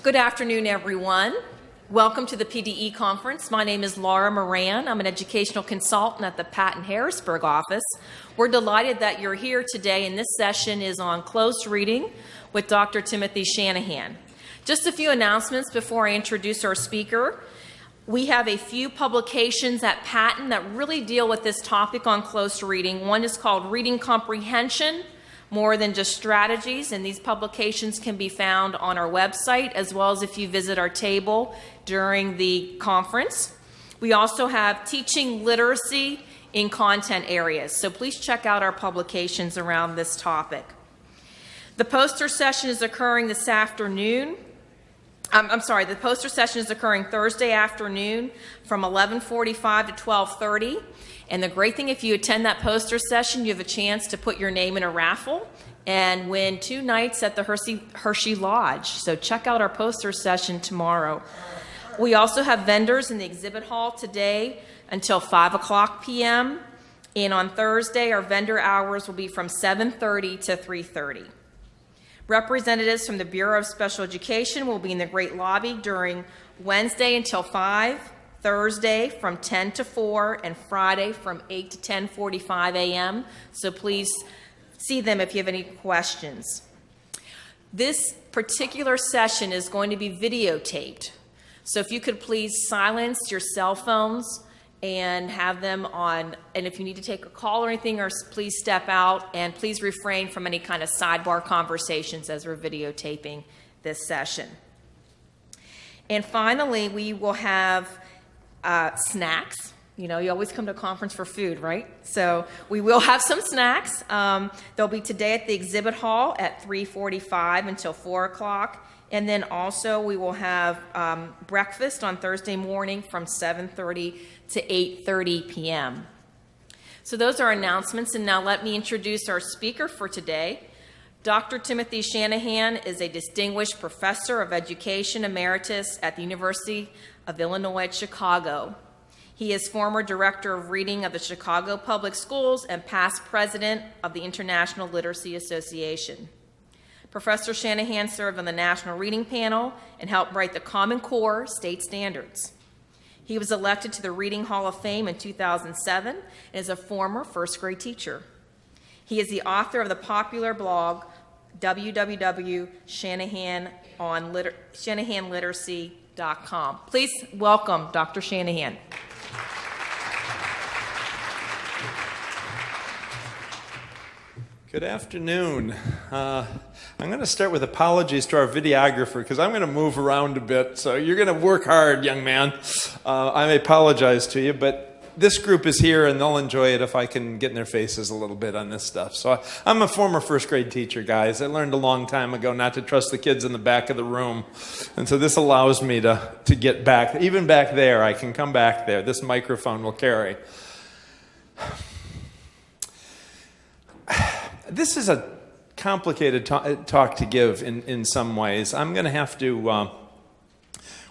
Good afternoon, everyone. Welcome to the PDE conference. My name is Laura Moran. I'm an educational consultant at the Patton Harrisburg office. We're delighted that you're here today, and this session is on close reading with Dr. Timothy Shanahan. Just a few announcements before I introduce our speaker. We have a few publications at Patton that really deal with this topic on close reading. One is called Reading Comprehension, More Than Just Strategies, and these publications can be found on our website as well as if you visit our table during the conference. We also have Teaching Literacy in Content Areas, so please check out our publications around this topic. The poster session is occurring this afternoon. The poster session is occurring Thursday afternoon from 11:45 to 12:30. And the great thing, if you attend that poster session, you have a chance to put your name in a raffle and win 2 nights at the Hershey Lodge. So check out our poster session tomorrow. We also have vendors in the exhibit hall today until 5 p.m. And on Thursday, our vendor hours will be from 7:30 to 3:30. Representatives from the Bureau of Special Education will be in the Great Lobby during Wednesday until 5, Thursday from 10 to 4, and Friday from 8 to 10:45 a.m. So please see them if you have any questions. This particular session is going to be videotaped. So if you could please silence your cell phones and have them on, and if you need to take a call or anything, or please step out, and please refrain from any kind of sidebar conversations as we're videotaping this session. And finally, we will have snacks. You know, you always come to a conference for food, right? So we will have some snacks. They'll be today at the exhibit hall at 3:45 until 4 o'clock. And then also we will have breakfast on Thursday morning from 7:30 to 8:30 p.m. So those are announcements, and now let me introduce our speaker for today. Dr. Timothy Shanahan is a distinguished professor of education emeritus at the University of Illinois at Chicago. He is former director of reading of the Chicago Public Schools and past president of the International Literacy Association. Professor Shanahan served on the National Reading Panel and helped write the Common Core state standards. He was elected to the Reading Hall of Fame in 2007 and is a former first grade teacher. He is the author of the popular blog www.shanahanliteracy.com. Please welcome Dr. Shanahan. Good afternoon. I'm going to start with apologies to our videographer because I'm going to move around a bit, so you're going to work hard, young man. I apologize to you, but this group is here and they'll enjoy it if I can get in their faces a little bit on this stuff. So I'm a former first grade teacher, guys. I learned a long time ago not to trust the kids in the back of the room. And so this allows me to get back. Even back there, I can come back there. This microphone will carry. This is a complicated talk to give in some ways. I'm going to have to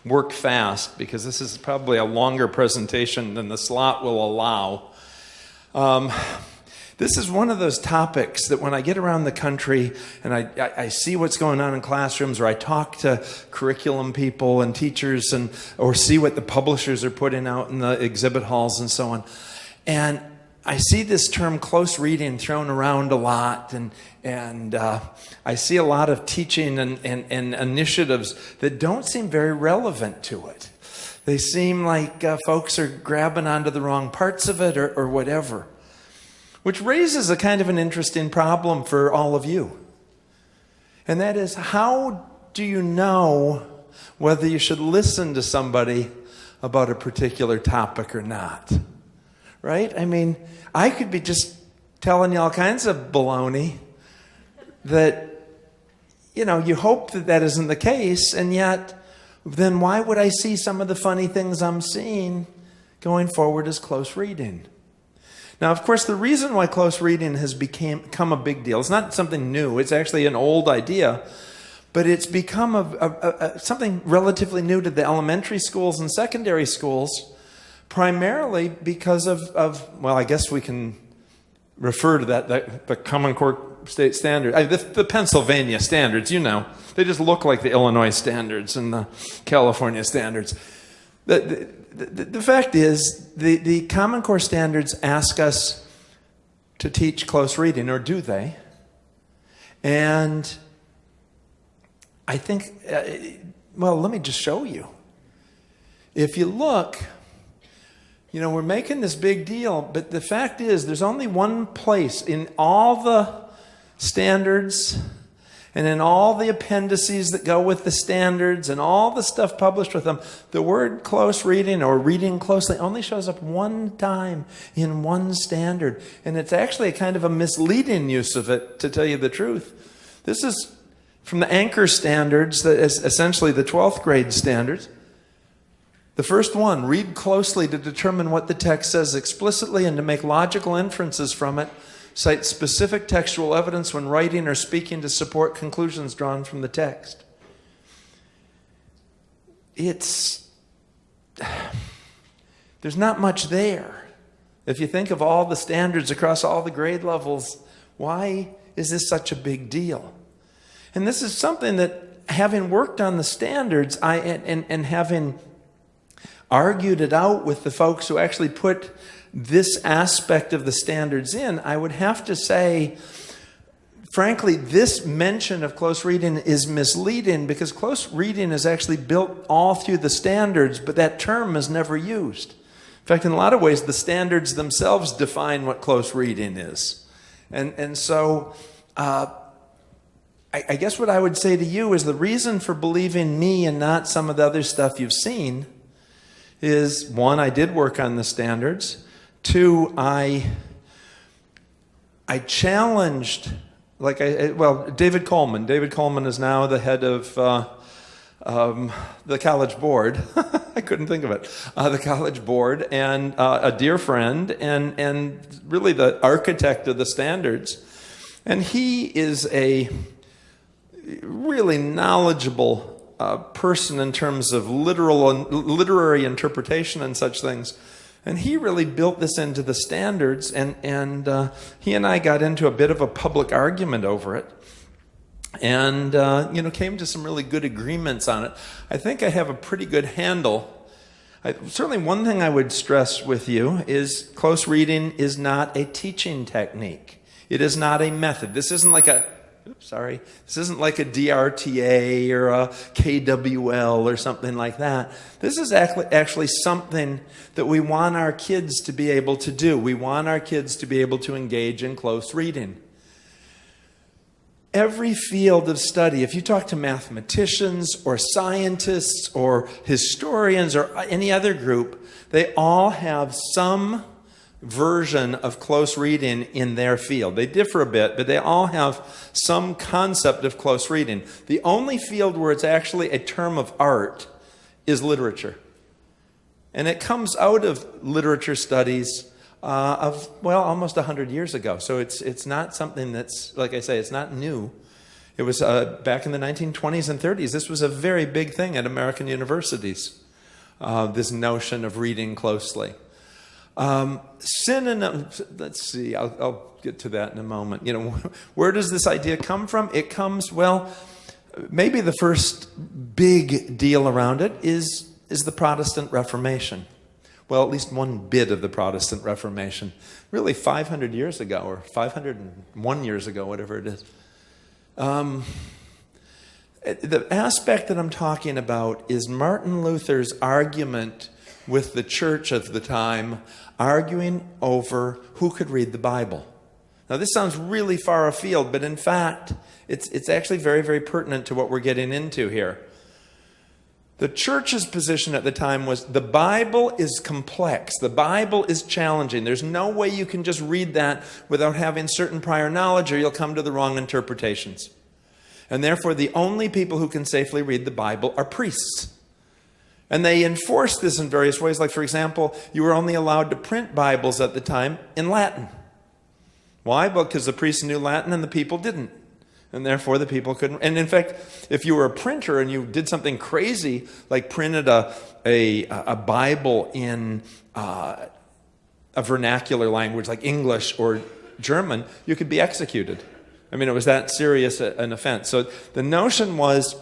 work fast because this is probably a longer presentation than the slot will allow. This is one of those topics that when I get around the country and I see what's going on in classrooms, or I talk to curriculum people and teachers, or see what the publishers are putting out in the exhibit halls and so on, and I see this term close reading thrown around a lot, and I see a lot of teaching and initiatives that don't seem very relevant to it. They seem like folks are grabbing onto the wrong parts of it or whatever, which raises a kind of an interesting problem for all of you. And that is, how do you know whether you should listen to somebody about a particular topic or not? Right? I mean, I could be just telling you all kinds of baloney that, you hope that isn't the case, and yet, then why would I see some of the funny things I'm seeing going forward as close reading? Now, of course, the reason why close reading has become a big deal, it's not something new, it's actually an old idea, but it's become something relatively new to the elementary schools and secondary schools, primarily because of I guess we can refer to that the Common Core state standards. The Pennsylvania standards, they just look like the Illinois standards and the California standards. The fact is, the Common Core standards ask us to teach close reading, or do they? And I think, let me just show you. If you look, we're making this big deal, but the fact is there's only one place in all the standards and in all the appendices that go with the standards and all the stuff published with them, the word close reading or reading closely only shows up one time in one standard. And it's actually a kind of a misleading use of it, to tell you the truth. This is from the Anchor standards, that is essentially the 12th grade standards. The first one, read closely to determine what the text says explicitly and to make logical inferences from it. Cite specific textual evidence when writing or speaking to support conclusions drawn from the text. There's not much there. If you think of all the standards across all the grade levels, why is this such a big deal? And this is something that, having worked on the standards, and having argued it out with the folks who actually put this aspect of the standards in, I would have to say, frankly, this mention of close reading is misleading, because close reading is actually built all through the standards, but that term is never used. In fact, in a lot of ways, the standards themselves define what close reading is. And so I guess what I would say to you is the reason for believing me and not some of the other stuff you've seen is, one, I did work on the standards. Two, I challenged, David Coleman. David Coleman is now the head of the College Board. I couldn't think of it. The College Board, and a dear friend, and really the architect of the standards. And he is a really knowledgeable person in terms of literary interpretation and such things. And he really built this into the standards, and he and I got into a bit of a public argument over it, and came to some really good agreements on it. I think I have a pretty good handle. Certainly one thing I would stress with you is close reading is not a teaching technique. It is not a method. This isn't like This isn't like a DRTA or a KWL or something like that. This is actually something that we want our kids to be able to do. We want our kids to be able to engage in close reading. Every field of study, if you talk to mathematicians or scientists or historians or any other group, they all have some version of close reading in their field. They differ a bit, but they all have some concept of close reading. The only field where it's actually a term of art is literature. And it comes out of literature studies of almost 100 years ago. So it's not something that's, like I say, it's not new. It was back in the 1920s and 30s. This was a very big thing at American universities, this notion of reading closely. Synonyms, let's see, I'll get to that in a moment. Where does this idea come from? It comes, maybe the first big deal around it is the Protestant Reformation. Well, at least one bit of the Protestant Reformation. Really 500 years ago, or 501 years ago, whatever it is. The aspect that I'm talking about is Martin Luther's argument with the church of the time, arguing over who could read the Bible. Now, this sounds really far afield, but in fact, it's actually very, very pertinent to what we're getting into here. The church's position at the time was the Bible is complex. The Bible is challenging. There's no way you can just read that without having certain prior knowledge, or you'll come to the wrong interpretations. And therefore, the only people who can safely read the Bible are priests. And they enforced this in various ways. Like, for example, you were only allowed to print Bibles at the time in Latin. Why? Well, because the priests knew Latin and the people didn't. And therefore, the people couldn't. And in fact, if you were a printer and you did something crazy, like printed a Bible in a vernacular language like English or German, you could be executed. I mean, it was that serious an offense. So the notion was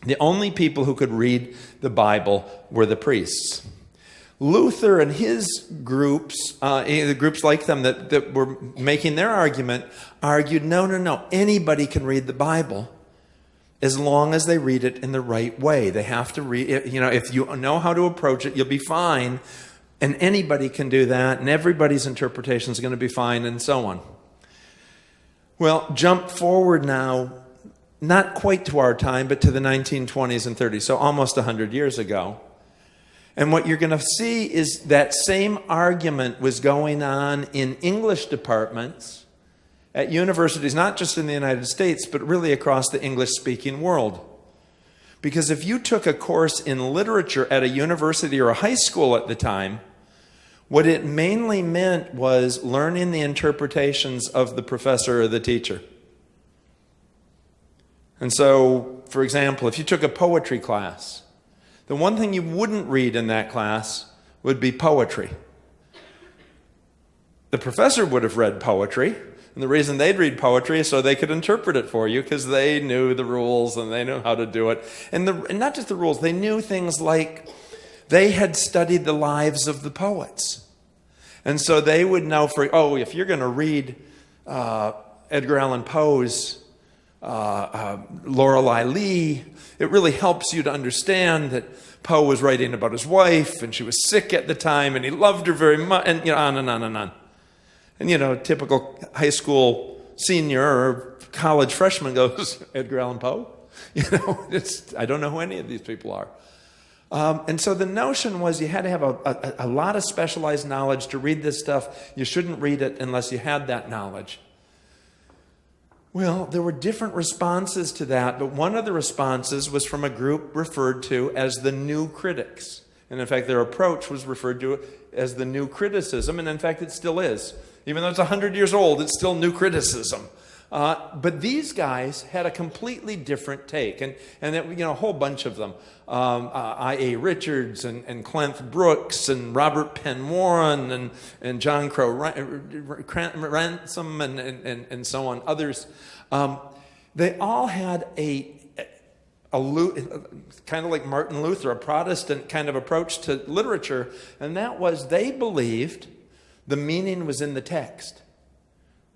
the only people who could read the Bible were the priests. Luther and his groups, the groups like them that were making their argument, argued, no, anybody can read the Bible as long as they read it in the right way. They have to read it, if you know how to approach it, you'll be fine. And anybody can do that, and everybody's interpretation is going to be fine, and so on. Well, jump forward now, not quite to our time, but to the 1920s and 30s, so almost 100 years ago. And what you're going to see is that same argument was going on in English departments at universities, not just in the United States, but really across the English-speaking world. Because if you took a course in literature at a university or a high school at the time, what it mainly meant was learning the interpretations of the professor or the teacher. And so, for example, if you took a poetry class, the one thing you wouldn't read in that class would be poetry. The professor would have read poetry, and the reason they'd read poetry is so they could interpret it for you, because they knew the rules and they knew how to do it. And not just the rules, they knew things like they had studied the lives of the poets. And so they would know if you're going to read Edgar Allan Poe's Lorelei Lee, it really helps you to understand that Poe was writing about his wife, and she was sick at the time, and he loved her very much, and on and on and on. And typical high school senior or college freshman goes, Edgar Allan Poe? I don't know who any of these people are. And so the notion was you had to have a lot of specialized knowledge to read this stuff. You shouldn't read it unless you had that knowledge. Well, there were different responses to that, but one of the responses was from a group referred to as the New Critics. And in fact, their approach was referred to as the New Criticism, and in fact, it still is. Even though it's 100 years old, it's still New Criticism. But these guys had a completely different take, and a whole bunch of them. I.A. Richards and Clent Brooks and Robert Penn Warren and John Crow Ransom and so on, others. They all had a kind of like Martin Luther, a Protestant kind of approach to literature, and that was they believed the meaning was in the text.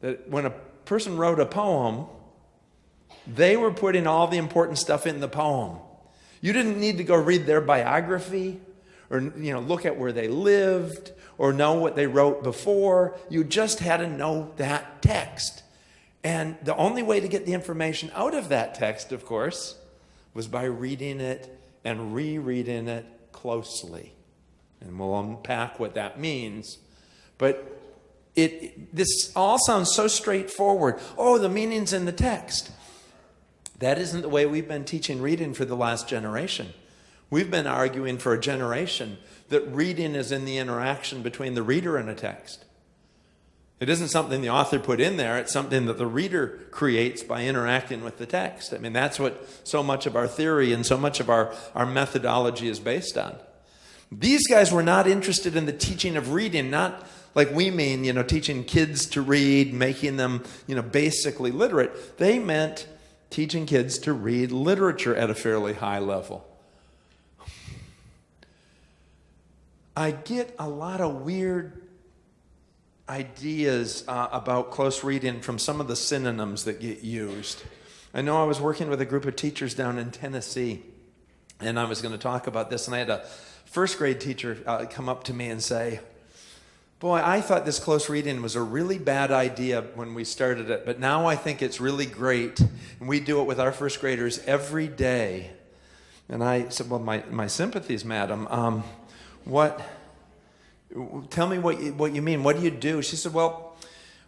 That when a person wrote a poem, they were putting all the important stuff in the poem. You didn't need to go read their biography or look at where they lived or know what they wrote before. You just had to know that text. And the only way to get the information out of that text, of course, was by reading it and rereading it closely. And we'll unpack what that means. But this all sounds so straightforward. Oh, the meaning's in the text. That isn't the way we've been teaching reading for the last generation. We've been arguing for a generation that reading is in the interaction between the reader and a text. It isn't something the author put in there. It's something that the reader creates by interacting with the text. I mean, that's what so much of our theory and so much of our methodology is based on. These guys were not interested in the teaching of reading, not like we mean, teaching kids to read, making them, basically literate. They meant teaching kids to read literature at a fairly high level. I get a lot of weird ideas about close reading from some of the synonyms that get used. I know I was working with a group of teachers down in Tennessee, and I was going to talk about this, and I had a first grade teacher come up to me and say, boy, I thought this close reading was a really bad idea when we started it, but now I think it's really great, and we do it with our first graders every day. And I said, well, my sympathies, madam. Tell me what you mean. What do you do? She said, well,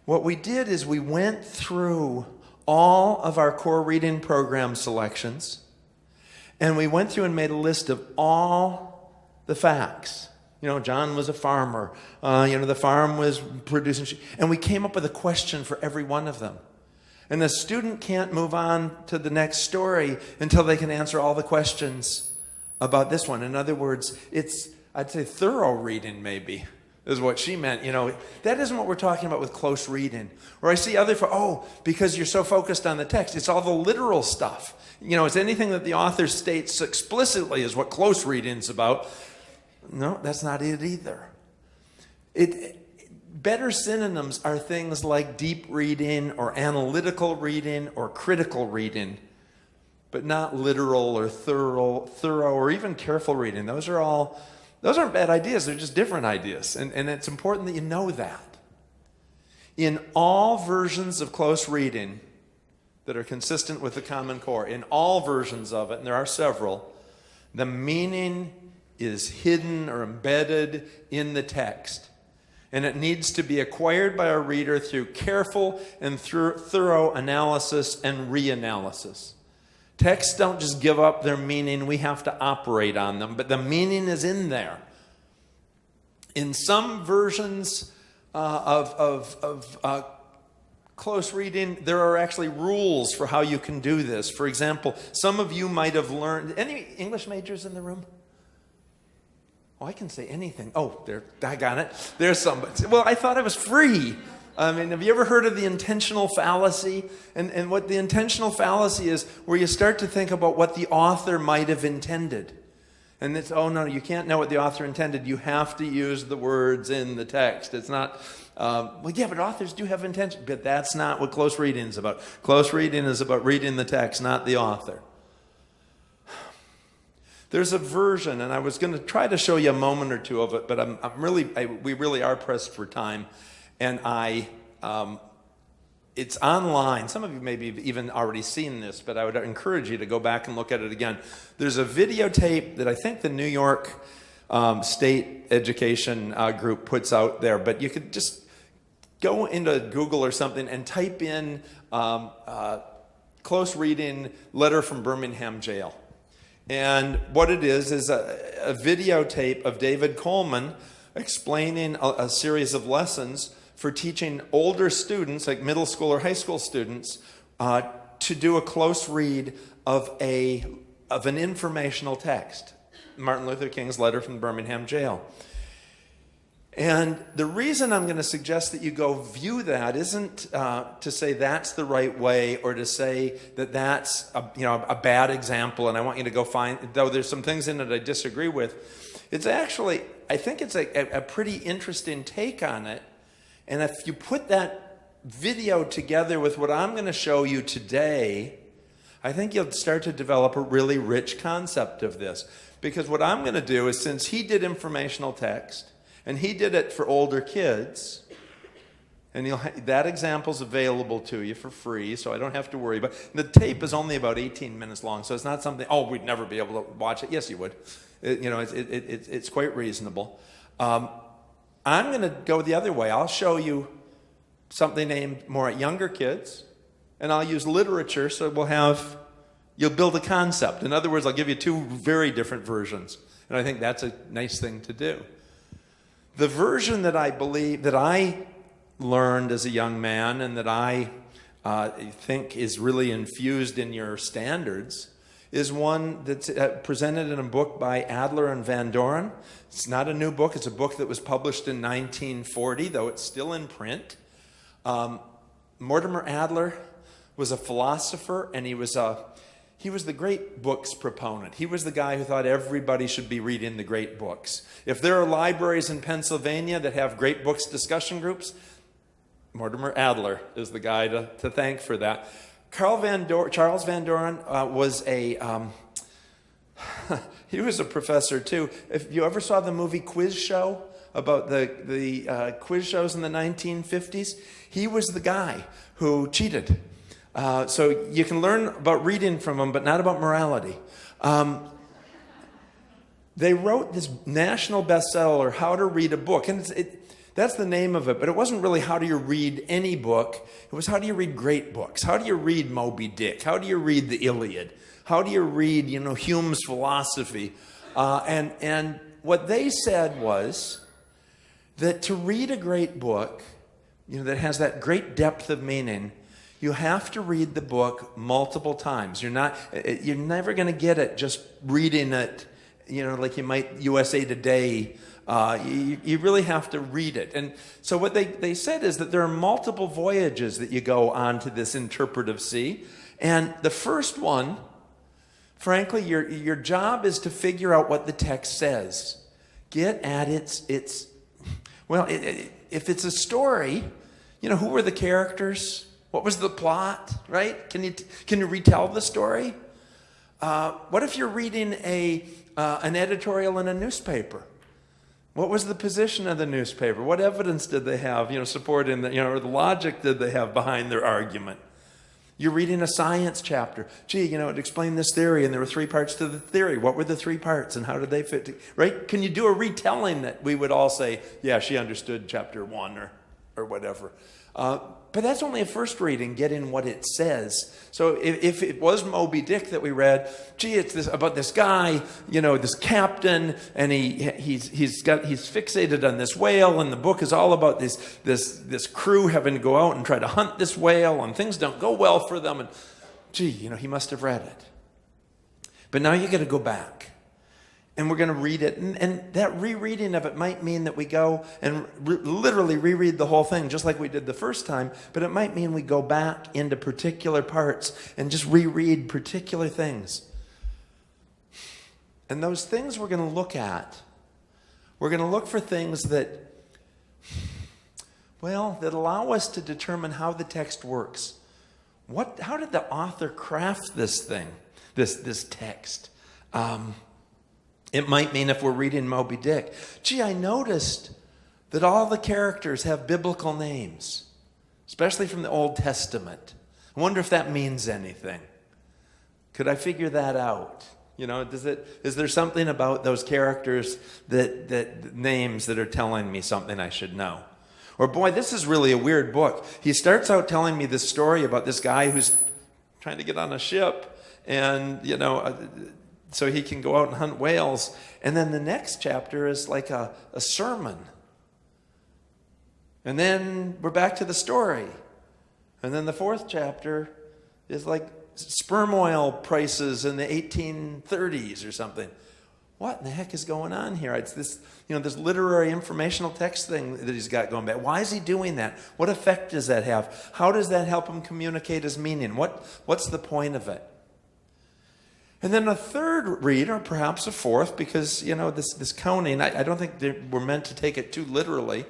what we did is we went through all of our core reading program selections, and we went through and made a list of all the facts. John was a farmer. The farm was producing, and we came up with a question for every one of them. And the student can't move on to the next story until they can answer all the questions about this one. In other words, I'd say thorough reading maybe is what she meant. That isn't what we're talking about with close reading. Or I see because you're so focused on the text, it's all the literal stuff. It's anything that the author states explicitly is what close reading's about. No, that's not it either. Better synonyms are things like deep reading or analytical reading or critical reading, but not literal or thorough or even careful reading. Those aren't bad ideas. They're just different ideas. And it's important that you know that. In all versions of close reading that are consistent with the Common Core, in all versions of it, and there are several, the meaning is hidden or embedded in the text. And it needs to be acquired by a reader through careful and thorough analysis and reanalysis. Texts don't just give up their meaning. We have to operate on them. But the meaning is in there. In some versions of close reading, there are actually rules for how you can do this. For example, some of you might have learned... Any English majors in the room? Oh, I can say anything. Oh, I got it. There's somebody. Well, I thought it was free. Have you ever heard of the intentional fallacy? And what the intentional fallacy is, where you start to think about what the author might have intended. And it's, no, you can't know what the author intended. You have to use the words in the text. It's not, but authors do have intention. But that's not what close reading is about. Close reading is about reading the text, not the author. There's a version, and I was going to try to show you a moment or two of it, but we really are pressed for time, and it's online. Some of you may be even already seen this, but I would encourage you to go back and look at it again. There's a videotape that I think the New York State Education Group puts out there, but you could just go into Google or something and type in close reading letter from Birmingham jail. And what it is a videotape of David Coleman explaining a series of lessons for teaching older students, like middle school or high school students, to do a close read of an informational text, Martin Luther King's letter from Birmingham jail. And the reason I'm going to suggest that you go view that isn't to say that's the right way or to say that that's a bad example and I want you to go find, though there's some things in it I disagree with. It's actually, I think it's a pretty interesting take on it. And if you put that video together with what I'm going to show you today, I think you'll start to develop a really rich concept of this. Because what I'm going to do is, since he did informational text, and he did it for older kids, and that example's available to you for free, so I don't have to worry. But the tape is only about 18 minutes long, so it's not something, we'd never be able to watch it. Yes, you would. It's quite reasonable. I'm going to go the other way. I'll show you something aimed more at younger kids, and I'll use literature, so you'll build a concept. In other words, I'll give you two very different versions, and I think that's a nice thing to do. The version that I learned as a young man and that I think is really infused in your standards is one that's presented in a book by Adler and Van Doren. It's not a new book. It's a book that was published in 1940, though it's still in print. Mortimer Adler was a philosopher, and he was the great books proponent. He was the guy who thought everybody should be reading the great books. If there are libraries in Pennsylvania that have great books discussion groups, Mortimer Adler is the guy to thank for that. Charles Van Doren was he was a professor too. If you ever saw the movie Quiz Show about the quiz shows in the 1950s, he was the guy who cheated. So you can learn about reading from them, but not about morality. They wrote this national bestseller, How to Read a Book. And that's the name of it, but it wasn't really how do you read any book. It was how do you read great books? How do you read Moby Dick? How do you read the Iliad? How do you read, Hume's philosophy? And what they said was that to read a great book, that has that great depth of meaning, you have to read the book multiple times. You're never going to get it just reading it, like you might USA Today. You really have to read it. And so what they said is that there are multiple voyages that you go on to this interpretive sea. And the first one, frankly, your job is to figure out what the text says. Get at if it's a story, who were the characters? What was the plot, right? Can you retell the story? What if you're reading an editorial in a newspaper? What was the position of the newspaper? What evidence did they have, supporting or the logic did they have behind their argument? You're reading a science chapter. Gee, it explained this theory, and there were 3 parts to the theory. What were the 3 parts, and how did they fit? Right? Can you do a retelling that we would all say, yeah, she understood chapter 1 or whatever? But that's only a first reading, getting what it says. So if it was Moby Dick that we read, gee, it's about this guy, this captain, and he's fixated on this whale, and the book is all about this crew having to go out and try to hunt this whale, and things don't go well for them. And gee, he must have read it. But now you got to go back. And we're going to read it. And that rereading of it might mean that we go and literally reread the whole thing, just like we did the first time. But it might mean we go back into particular parts and just reread particular things. And those things we're going to look at, we're going to look for things that allow us to determine how the text works. How did the author craft this thing, this text? It might mean, if we're reading Moby Dick, gee, I noticed that all the characters have biblical names, especially from the Old Testament. I wonder if that means anything. Could I figure that out? Is there something about those characters that names that are telling me something I should know? Or, boy, this is really a weird book. He starts out telling me this story about this guy who's trying to get on a ship, and, so he can go out and hunt whales. And then the next chapter is like a sermon. And then we're back to the story. And then the 4th chapter is like sperm oil prices in the 1830s or something. What in the heck is going on here? It's this, this literary informational text thing that he's got going back. Why is he doing that? What effect does that have? How does that help him communicate his meaning? What's the point of it? And then a third read, or perhaps a fourth, because, this counting, I don't think we're meant to take it too literally,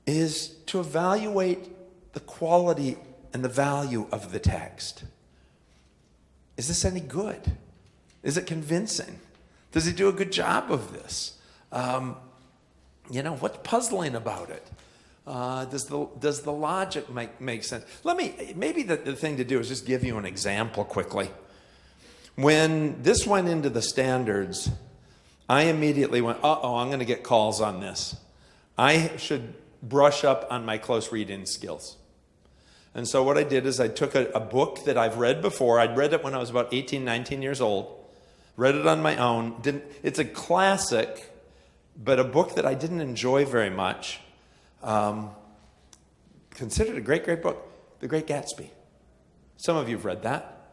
is to evaluate the quality and the value of the text. Is this any good? Is it convincing? Does he do a good job of this? What's puzzling about it? Does the logic make sense? Maybe the thing to do is just give you an example quickly. When this went into the standards, I immediately went, I'm going to get calls on this. I should brush up on my close reading skills. And so what I did is I took a book that I've read before. I'd read it when I was about 18, 19 years old. Read it on my own. It's a classic, but a book that I didn't enjoy very much. Considered a great, great book, The Great Gatsby. Some of you have read that.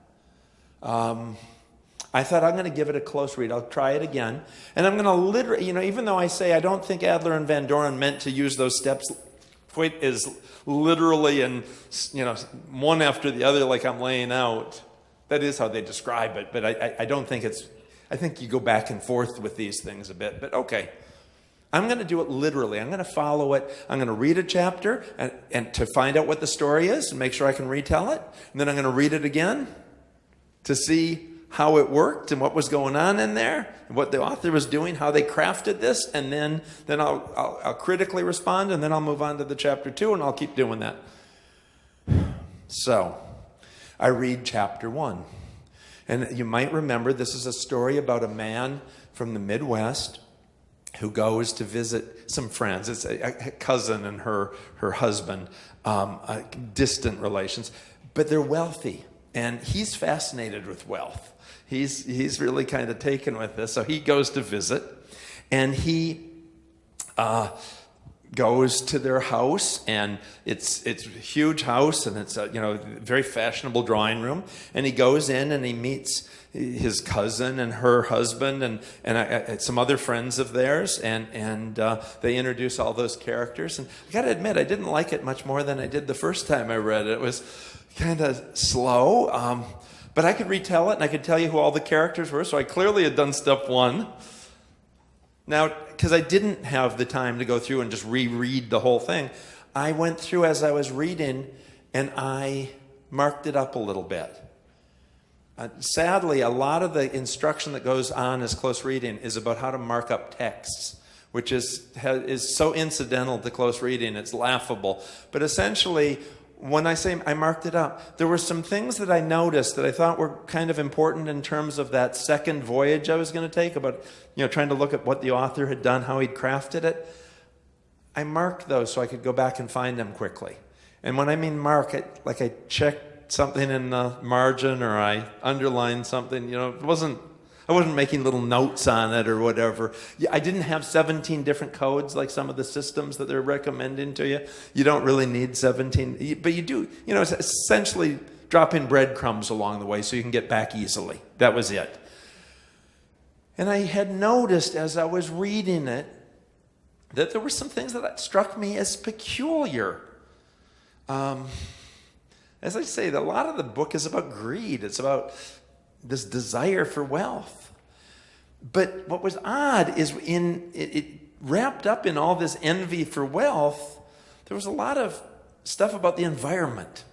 I thought, I'm going to give it a close read. I'll try it again. And I'm going to literally, even though I say I don't think Adler and Van Doren meant to use those steps quite as literally and, one after the other like I'm laying out. That is how they describe it, but I don't think I think you go back and forth with these things a bit, but okay. I'm going to do it literally. I'm going to follow it. I'm going to read a chapter and to find out what the story is and make sure I can retell it. And then I'm going to read it again to see how it worked and what was going on in there, and what the author was doing, how they crafted this, and then I'll critically respond, and then I'll move on to the chapter 2, and I'll keep doing that. So I read chapter 1. And you might remember this is a story about a man from the Midwest who goes to visit some friends. It's a cousin and her husband, distant relations, but they're wealthy, and he's fascinated with wealth. He's really kind of taken with this, so he goes to visit, and he goes to their house, and it's a huge house, and it's a very fashionable drawing room. And he goes in and he meets his cousin and her husband and some other friends of theirs, and they introduce all those characters. And I got to admit, I didn't like it much more than I did the first time I read it. It was kind of slow, but I could retell it, and I could tell you who all the characters were. So I clearly had done step one. Now, because I didn't have the time to go through and just reread the whole thing, I went through as I was reading, and I marked it up a little bit. Sadly, a lot of the instruction that goes on as close reading is about how to mark up texts, which is so incidental to close reading, it's laughable. But essentially, when I say I marked it up, there were some things that I noticed that I thought were kind of important in terms of that second voyage I was going to take, about trying to look at what the author had done, how he'd crafted it. I marked those so I could go back and find them quickly. And when I mean mark, I checked something in the margin, or I underlined something. I wasn't making little notes on it or whatever. I didn't have 17 different codes like some of the systems that they're recommending to you. You don't really need 17, but you do. It's essentially drop in breadcrumbs along the way so you can get back easily. That was it. And I had noticed as I was reading it that there were some things that struck me as peculiar. As I say, a lot of the book is about greed. It's about this desire for wealth. But what was odd is it wrapped up in all this envy for wealth, there was a lot of stuff about the environment,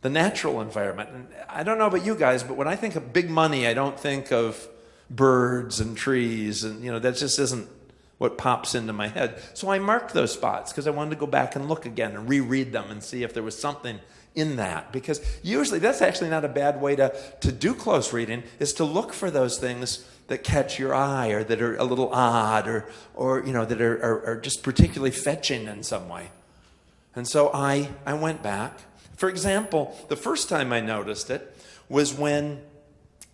the natural environment. And I don't know about you guys, but when I think of big money, I don't think of birds and trees, and that just isn't what pops into my head. So I marked those spots because I wanted to go back and look again and reread them and see if there was something in that. Because usually that's actually not a bad way to do close reading, is to look for those things that catch your eye, or that are a little odd, or that are just particularly fetching in some way. And so I went back. For example, the first time I noticed it was when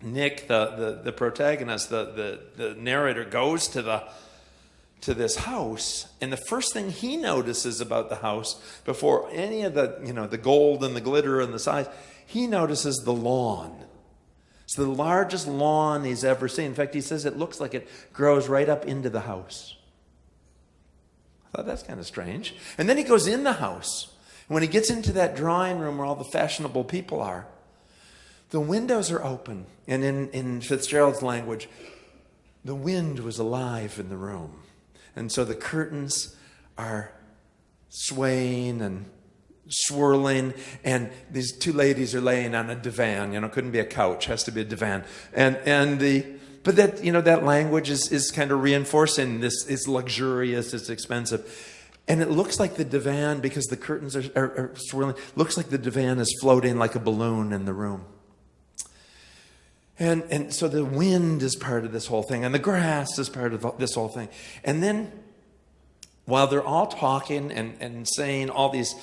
Nick, the protagonist, the narrator, goes to this house, and the first thing he notices about the house, before any of the gold and the glitter and the size, he notices the lawn. It's the largest lawn he's ever seen. In fact, he says it looks like it grows right up into the house. I thought that's kind of strange. And then he goes in the house. And when he gets into that drawing room where all the fashionable people are, the windows are open. And in Fitzgerald's language, the wind was alive in the room. And so the curtains are swaying and swirling, and these two ladies are laying on a divan. Couldn't be a couch, has to be a divan. But that language is kind of reinforcing this. It's luxurious, it's expensive. And it looks like the divan, because the curtains are swirling, looks like the divan is floating like a balloon in the room. And so the wind is part of this whole thing, and the grass is part of this whole thing. And then, while they're all talking and saying all these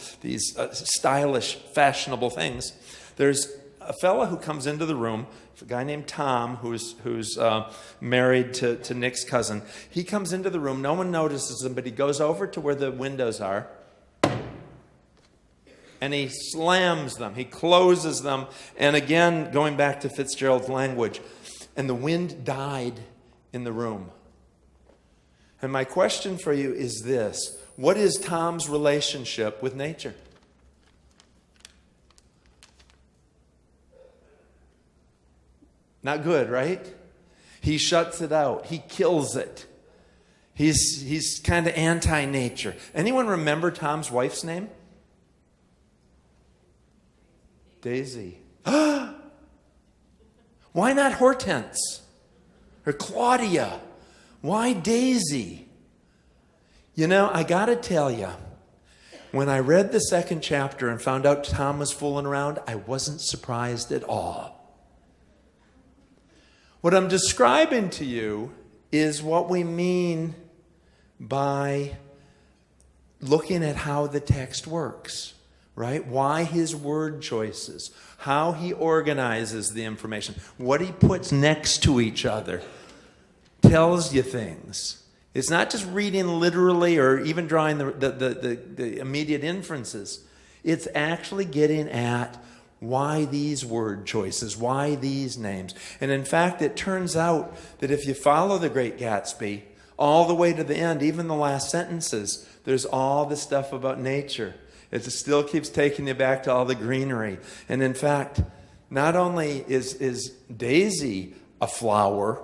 stylish, fashionable things, there's a fella who comes into the room, a guy named Tom, who's married to Nick's cousin. He comes into the room. No one notices him, but he goes over to where the windows are, and he slams them. He closes them. And again, going back to Fitzgerald's language, and the wind died in the room. And my question for you is this: what is Tom's relationship with nature? Not good, right? He shuts it out. He kills it. He's kind of anti-nature. Anyone remember Tom's wife's name? Daisy. Why not Hortense or Claudia? Why Daisy? I got to tell you, when I read the second chapter and found out Tom was fooling around, I wasn't surprised at all. What I'm describing to you is what we mean by looking at how the text works, right? Why his word choices, how he organizes the information, what he puts next to each other, tells you things It's not just reading literally or even drawing the immediate inferences. It's actually getting at why these word choices, why these names. And in fact, it turns out that if you follow The Great Gatsby all the way to the end, even the last sentences, there's all this stuff about nature. It still keeps taking you back to all the greenery. And in fact, not only is Daisy a flower,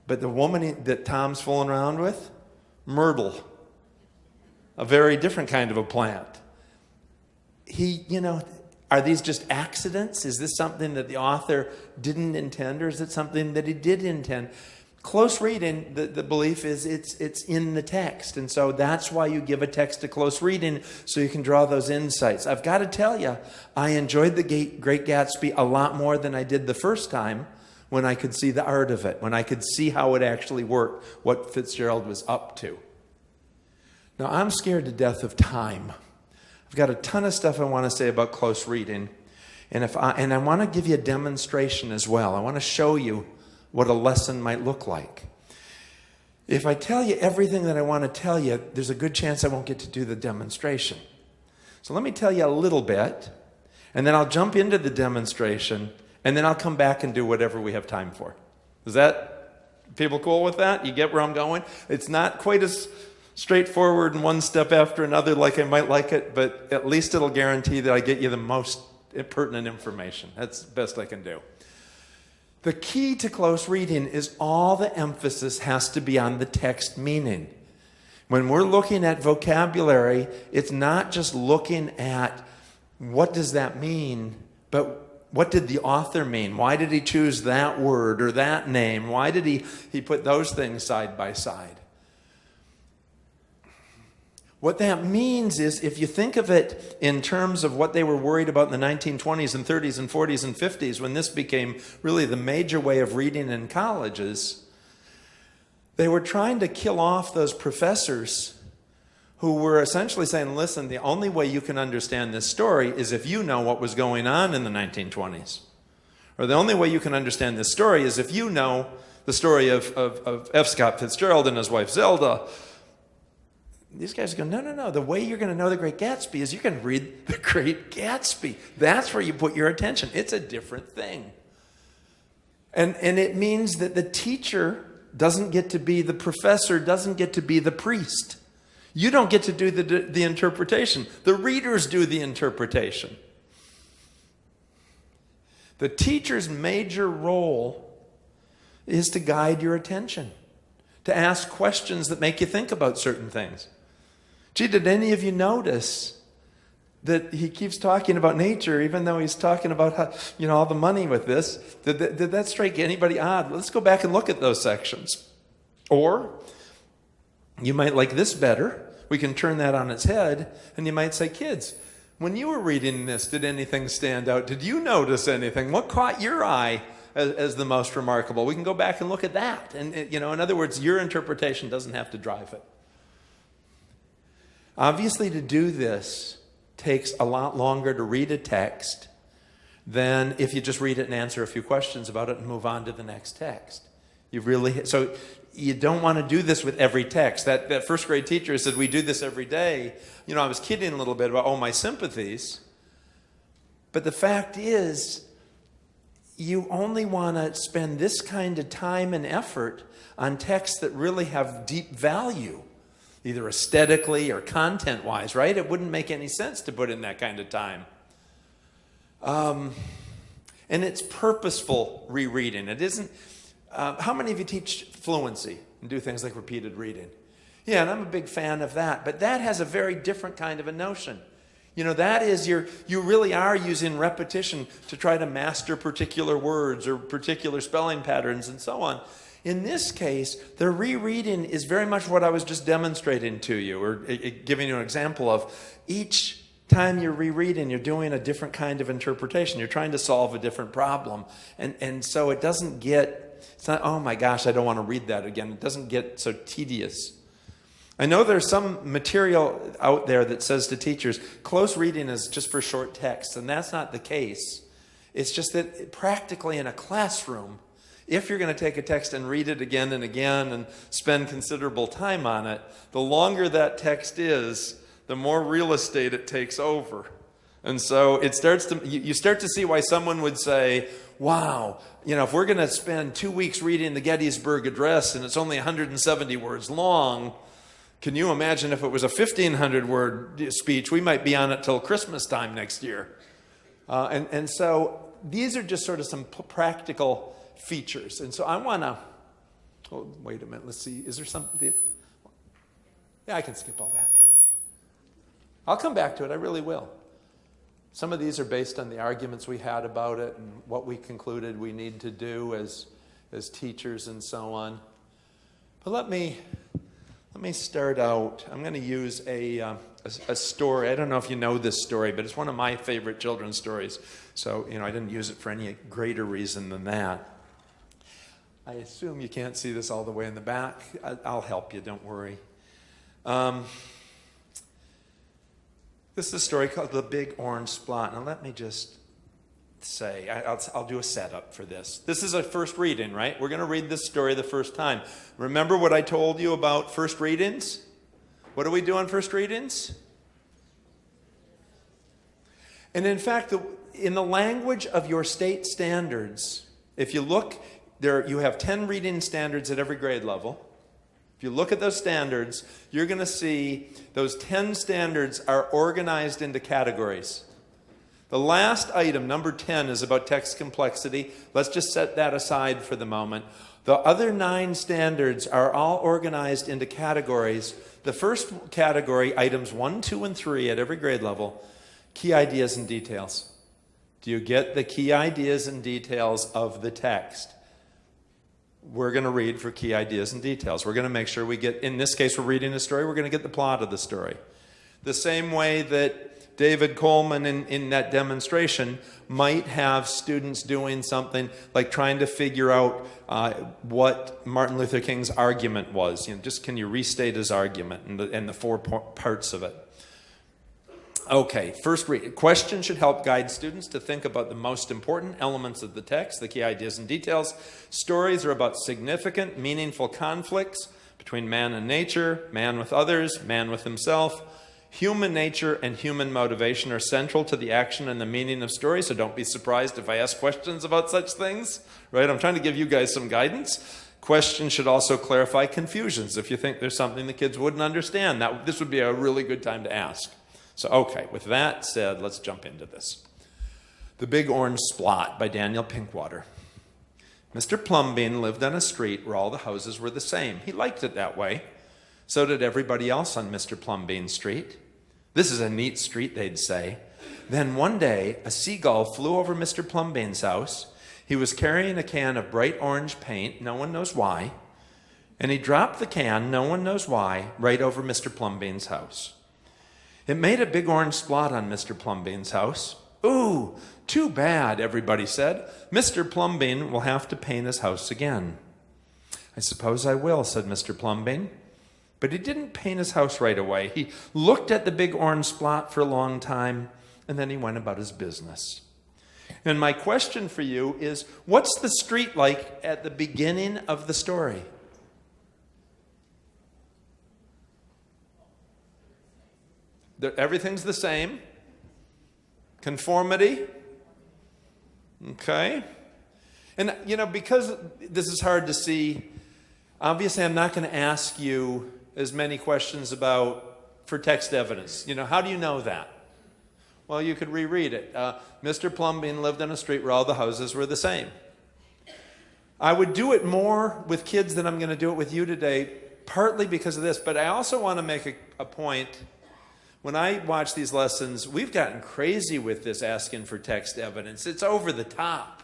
but the woman that Tom's fooling around with, myrtle, a very different kind of a plant. Are these just accidents? Is this something that the author didn't intend, or is it something that he did intend? Close reading, the belief is it's in the text. And so that's why you give a text a close reading, so you can draw those insights. I've got to tell you, I enjoyed The Great Gatsby a lot more than I did the first time, when I could see the art of it, when I could see how it actually worked, what Fitzgerald was up to. Now, I'm scared to death of time. I've got a ton of stuff I want to say about close reading, and I want to give you a demonstration as well. I want to show you what a lesson might look like. If I tell you everything that I want to tell you, there's a good chance I won't get to do the demonstration. So let me tell you a little bit, and then I'll jump into the demonstration, and then I'll come back and do whatever we have time for. Is that, people cool with that? You get where I'm going? It's not quite as straightforward and one step after another like I might like it, but at least it'll guarantee that I get you the most pertinent information. That's the best I can do. The key to close reading is all the emphasis has to be on the text meaning. When we're looking at vocabulary, it's not just looking at what does that mean, but what did the author mean? Why did he choose that word or that name? Why did he put those things side by side? What that means is, if you think of it in terms of what they were worried about in the 1920s and 30s and 40s and 50s, when this became really the major way of reading in colleges, they were trying to kill off those professors who were essentially saying, listen, the only way you can understand this story is if you know what was going on in the 1920s. Or the only way you can understand this story is if you know the story of F. Scott Fitzgerald and his wife Zelda. These guys go, no. The way you're going to know The Great Gatsby is you're going to read The Great Gatsby. That's where you put your attention. It's a different thing. And it means that the teacher doesn't get to be the professor, doesn't get to be the priest. You don't get to do the interpretation. The readers do the interpretation. The teacher's major role is to guide your attention, to ask questions that make you think about certain things. Gee, did any of you notice that he keeps talking about nature, even though he's talking about how, all the money with this? Did that strike anybody odd? Let's go back and look at those sections. Or you might like this better. We can turn that on its head, and you might say, kids, when you were reading this, did anything stand out? Did you notice anything? What caught your eye as the most remarkable? We can go back and look at that. And, in other words, your interpretation doesn't have to drive it. Obviously, to do this takes a lot longer to read a text than if you just read it and answer a few questions about it and move on to the next text. So you don't want to do this with every text. That first grade teacher said, we do this every day. I was kidding a little bit about, my sympathies. But the fact is, you only want to spend this kind of time and effort on texts that really have deep value, either aesthetically or content-wise, right? It wouldn't make any sense to put in that kind of time. And it's purposeful rereading. It isn't... how many of you teach fluency and do things like repeated reading? Yeah, and I'm a big fan of that. But that has a very different kind of a notion. That is you really are using repetition to try to master particular words or particular spelling patterns and so on. In this case, the rereading is very much what I was just demonstrating to you, or giving you an example of. Each time you're rereading, you're doing a different kind of interpretation. You're trying to solve a different problem. And so it's not, oh my gosh, I don't want to read that again. It doesn't get so tedious. I know there's some material out there that says to teachers, close reading is just for short texts, and that's not the case. It's just that practically in a classroom, If you're going to take a text and read it again and again and spend considerable time on it, the longer that text is, the more real estate it takes over. And so it starts to, you start to see why someone would say, wow, if we're going to spend 2 weeks reading the Gettysburg Address and it's only 170 words long, can you imagine if it was a 1,500-word speech, we might be on it till Christmas time next year. And so these are just sort of some practical features. And so I want to, wait a minute, let's see, is there something? Yeah, I can skip all that. I'll come back to it, I really will. Some of these are based on the arguments we had about it and what we concluded we need to do as teachers and so on. But let me start out. I'm going to use a story. I don't know if you know this story, but it's one of my favorite children's stories. So, I didn't use it for any greater reason than that. I assume you can't see this all the way in the back. I'll help you, don't worry. This is a story called The Big Orange Splot. Now let me just say, I'll do a setup for this. This is a first reading, right? We're going to read this story the first time. Remember what I told you about first readings? What do we do on first readings? And in fact, in the language of your state standards, if you look, you have 10 reading standards at every grade level. If you look at those standards, you're going to see those 10 standards are organized into categories. The last item, number 10, is about text complexity. Let's just set that aside for the moment. The other 9 standards are all organized into categories. The first category, items 1, 2, and 3 at every grade level, key ideas and details. Do you get the key ideas and details of the text? We're going to read for key ideas and details. We're going to make sure we get, in this case, we're reading a story, we're going to get the plot of the story. The same way that David Coleman in that demonstration might have students doing something like trying to figure out what Martin Luther King's argument was. Can you restate his argument and the 4 parts of it? Okay, first read. Questions should help guide students to think about the most important elements of the text, the key ideas and details. Stories are about significant, meaningful conflicts between man and nature, man with others, man with himself. Human nature and human motivation are central to the action and the meaning of stories, so don't be surprised if I ask questions about such things, right? I'm trying to give you guys some guidance. Questions should also clarify confusions. If you think there's something the kids wouldn't understand, this would be a really good time to ask. So, okay, with that said, let's jump into this. The Big Orange Splot by Daniel Pinkwater. Mr. Plumbean lived on a street where all the houses were the same. He liked it that way. So did everybody else on Mr. Plumbean Street. This is a neat street, they'd say. Then one day, a seagull flew over Mr. Plumbean's house. He was carrying a can of bright orange paint, no one knows why, and he dropped the can, no one knows why, right over Mr. Plumbean's house. It made a big orange splot on Mr. Plumbean's house. Ooh, too bad, everybody said. Mr. Plumbean will have to paint his house again. I suppose I will, said Mr. Plumbean. But he didn't paint his house right away. He looked at the big orange splot for a long time, and then he went about his business. And my question for you is, what's the street like at the beginning of the story? Everything's the same. Conformity. Okay. And, because this is hard to see, obviously I'm not going to ask you as many questions for text evidence. How do you know that? Well, you could reread it. Mr. Plumbean lived on a street where all the houses were the same. I would do it more with kids than I'm going to do it with you today, partly because of this, but I also want to make a point. When I watch these lessons, we've gotten crazy with this asking for text evidence. It's over the top.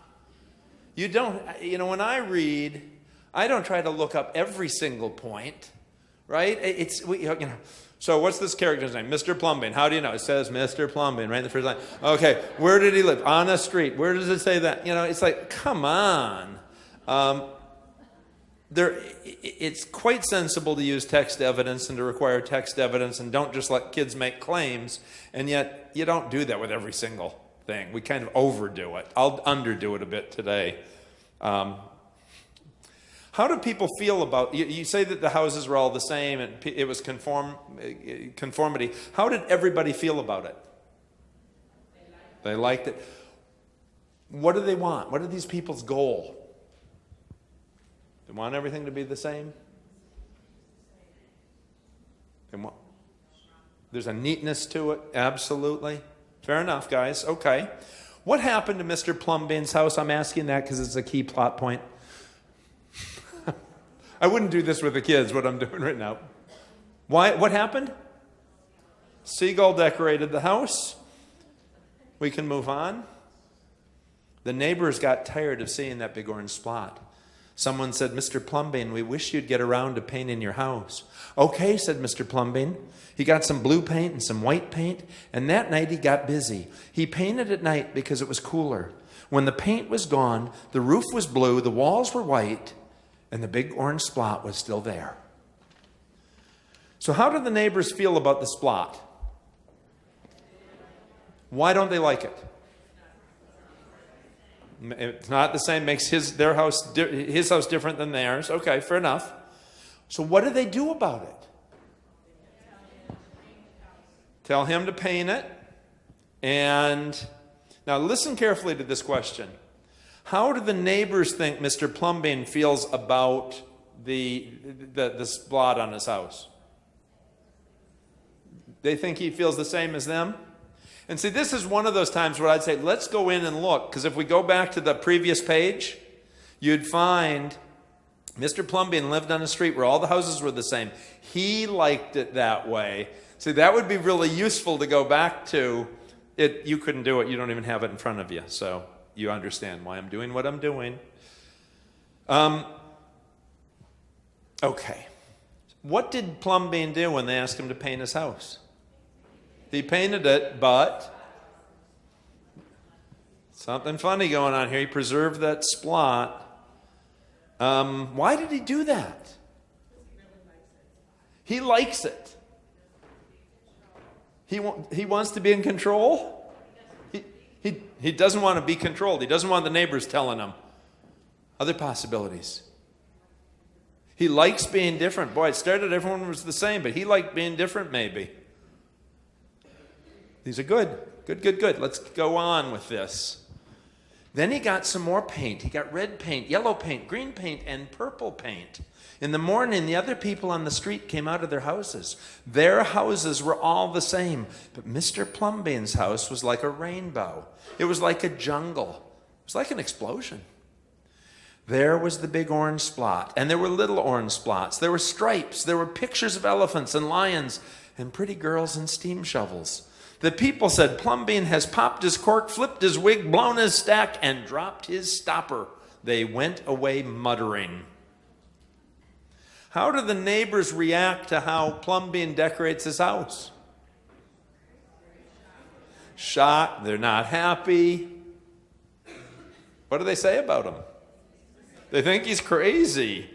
When I read, I don't try to look up every single point, right? So what's this character's name? Mr. Plumbean. How do you know? It says Mr. Plumbean, right in the first line. Okay, where did he live? On a street. Where does it say that? It's like, come on. It's quite sensible to use text evidence and to require text evidence and don't just let kids make claims, and yet you don't do that with every single thing. We kind of overdo it. I'll underdo it a bit today. How do people feel about, you say that the houses were all the same and it was conformity. How did everybody feel about it? They liked it. What do they want? What are these people's goal? They want everything to be the same? There's a neatness to it, absolutely. Fair enough, guys. Okay. What happened to Mr. Plumbean's house? I'm asking that because it's a key plot point. I wouldn't do this with the kids, what I'm doing right now. Why? What happened? Seagull decorated the house. We can move on. The neighbors got tired of seeing that big orange spot. Someone said, Mr. Plumbean, we wish you'd get around to painting your house. Okay, said Mr. Plumbean. He got some blue paint and some white paint, and that night he got busy. He painted at night because it was cooler. When the paint was gone, the roof was blue, the walls were white, and the big orange spot was still there. So how do the neighbors feel about the spot? Why don't they like it? It's not the same, makes his house different than theirs. Okay, fair enough. So what do they do about it? Tell him to paint it. And now listen carefully to this question. How do the neighbors think Mr. Plumbean feels about the spot on his house? They think he feels the same as them? And see, this is one of those times where I'd say, let's go in and look. Because if we go back to the previous page, you'd find Mr. Plumbean lived on a street where all the houses were the same. He liked it that way. See, that would be really useful to go back to. You couldn't do it. You don't even have it in front of you. So you understand why I'm doing what I'm doing. Okay. What did Plumbean do when they asked him to paint his house? He painted it, but something funny going on here. He preserved that spot. Why did he do that? He likes it. He wants to be in control. He doesn't want to be controlled. He doesn't want the neighbors telling him. Other possibilities. He likes being different. Boy, it started, everyone was the same, but he liked being different maybe. These are good. Good. Let's go on with this. Then he got some more paint. He got red paint, yellow paint, green paint, and purple paint. In the morning, the other people on the street came out of their houses. Their houses were all the same. But Mr. Plumbean's house was like a rainbow. It was like a jungle. It was like an explosion. There was the big orange spot, and there were little orange spots. There were stripes. There were pictures of elephants and lions and pretty girls and steam shovels. The people said, Plumbean has popped his cork, flipped his wig, blown his stack, and dropped his stopper. They went away muttering. How do the neighbors react to how Plumbean decorates his house? Shocked. They're not happy. What do they say about him? They think he's crazy.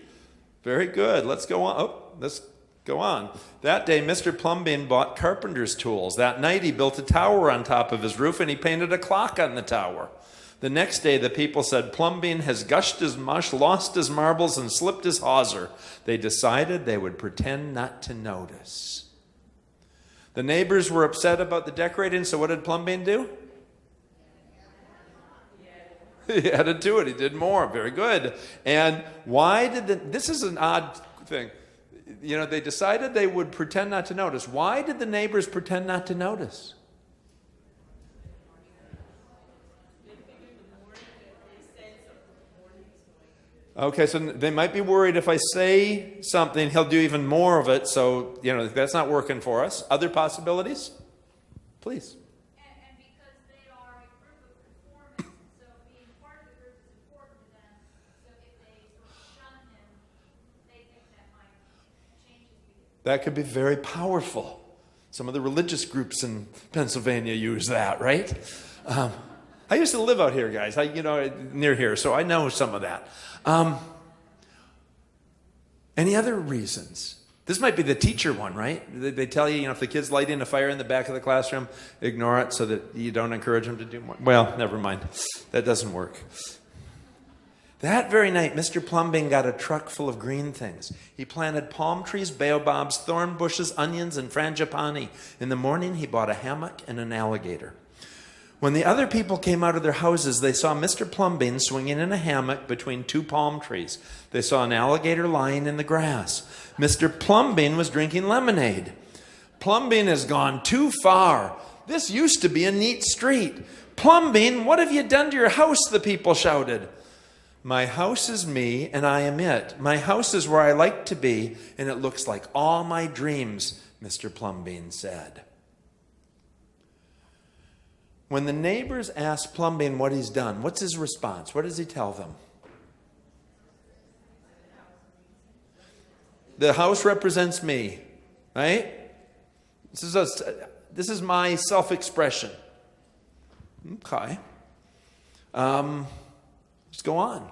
Very good. Let's go on. Let's go on. That day, Mr. Plumbean bought carpenter's tools. That night, he built a tower on top of his roof, and he painted a clock on the tower. The next day, the people said, Plumbean has gushed his mush, lost his marbles, and slipped his hawser. They decided they would pretend not to notice. The neighbors were upset about the decorating, so what did Plumbean do? He added to it. He did more. Very good. And why did this is an odd thing. You know, they decided they would pretend not to notice. Why did the neighbors pretend not to notice? Okay, so they might be worried if I say something, he'll do even more of it. So, you know, that's not working for us. Other possibilities? Please. And because they are a group of conformists, so being part of the group is important to them. So if they sort of shun him, they think that might change his behavior. That could be very powerful. Some of the religious groups in Pennsylvania use that, right? I used to live out here, guys. Near here, so I know some of that. Any other reasons? This might be the teacher one, right? They tell you, if the kid's lighting a fire in the back of the classroom, ignore it so that you don't encourage them to do more. Well, never mind. That doesn't work. That very night, Mr. Plumbean got a truck full of green things. He planted palm trees, baobabs, thorn bushes, onions, and frangipani. In the morning, he bought a hammock and an alligator. When the other people came out of their houses, they saw Mr. Plumbean swinging in a hammock between two palm trees. They saw an alligator lying in the grass. Mr. Plumbean was drinking lemonade. Plumbean has gone too far. This used to be a neat street. Plumbean, what have you done to your house? The people shouted. My house is me, and I am it. My house is where I like to be, and it looks like all my dreams, Mr. Plumbean said. When the neighbors ask Plumbean what he's done, what's his response? What does he tell them? The house represents me, right? This is my self-expression. Okay. Let's go on.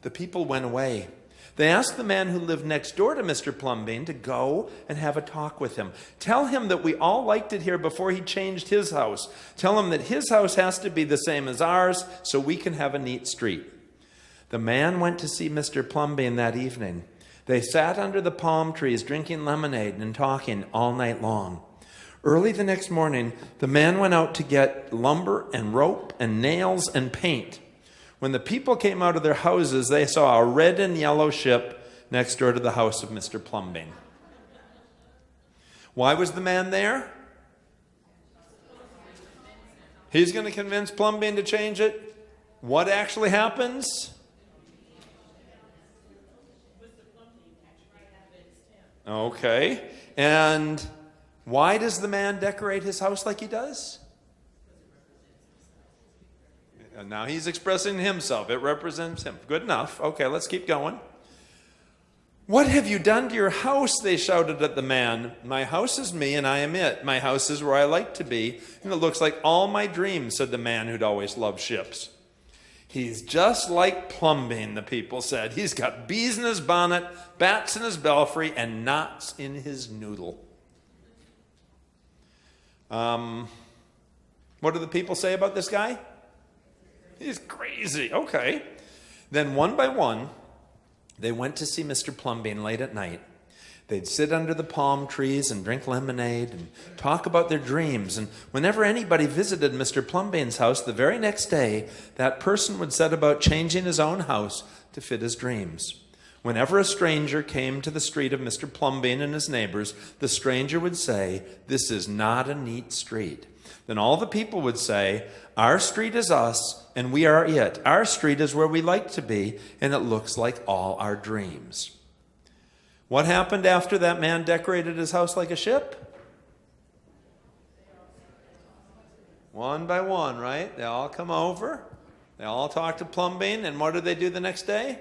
The people went away. They asked the man who lived next door to Mr. Plumbean to go and have a talk with him. Tell him that we all liked it here before he changed his house. Tell him that his house has to be the same as ours so we can have a neat street. The man went to see Mr. Plumbean that evening. They sat under the palm trees drinking lemonade and talking all night long. Early the next morning, the man went out to get lumber and rope and nails and paint. When the people came out of their houses, they saw a red and yellow ship next door to the house of Mr. Plumbean. Why was the man there? He's going to convince Plumbean to change it. What actually happens? Okay. And why does the man decorate his house like he does? And now he's expressing himself. It represents him. Good enough. Okay, let's keep going. What have you done to your house? They shouted at the man. My house is me and I am it. My house is where I like to be. And it looks like all my dreams, said the man who'd always loved ships. He's just like Plumbean, the people said. He's got bees in his bonnet, bats in his belfry, and knots in his noodle. What do the people say about this guy? He's crazy. Okay. Then one by one, they went to see Mr. Plumbean late at night. They'd sit under the palm trees and drink lemonade and talk about their dreams. And whenever anybody visited Mr. Plumbean's house the very next day, that person would set about changing his own house to fit his dreams. Whenever a stranger came to the street of Mr. Plumbean and his neighbors, the stranger would say, "This is not a neat street." Then all the people would say, "Our street is us, and we are it. Our street is where we like to be, and it looks like all our dreams." What happened after that man decorated his house like a ship? One by one, right? They all come over. They all talk to Plumbean, and what do they do the next day?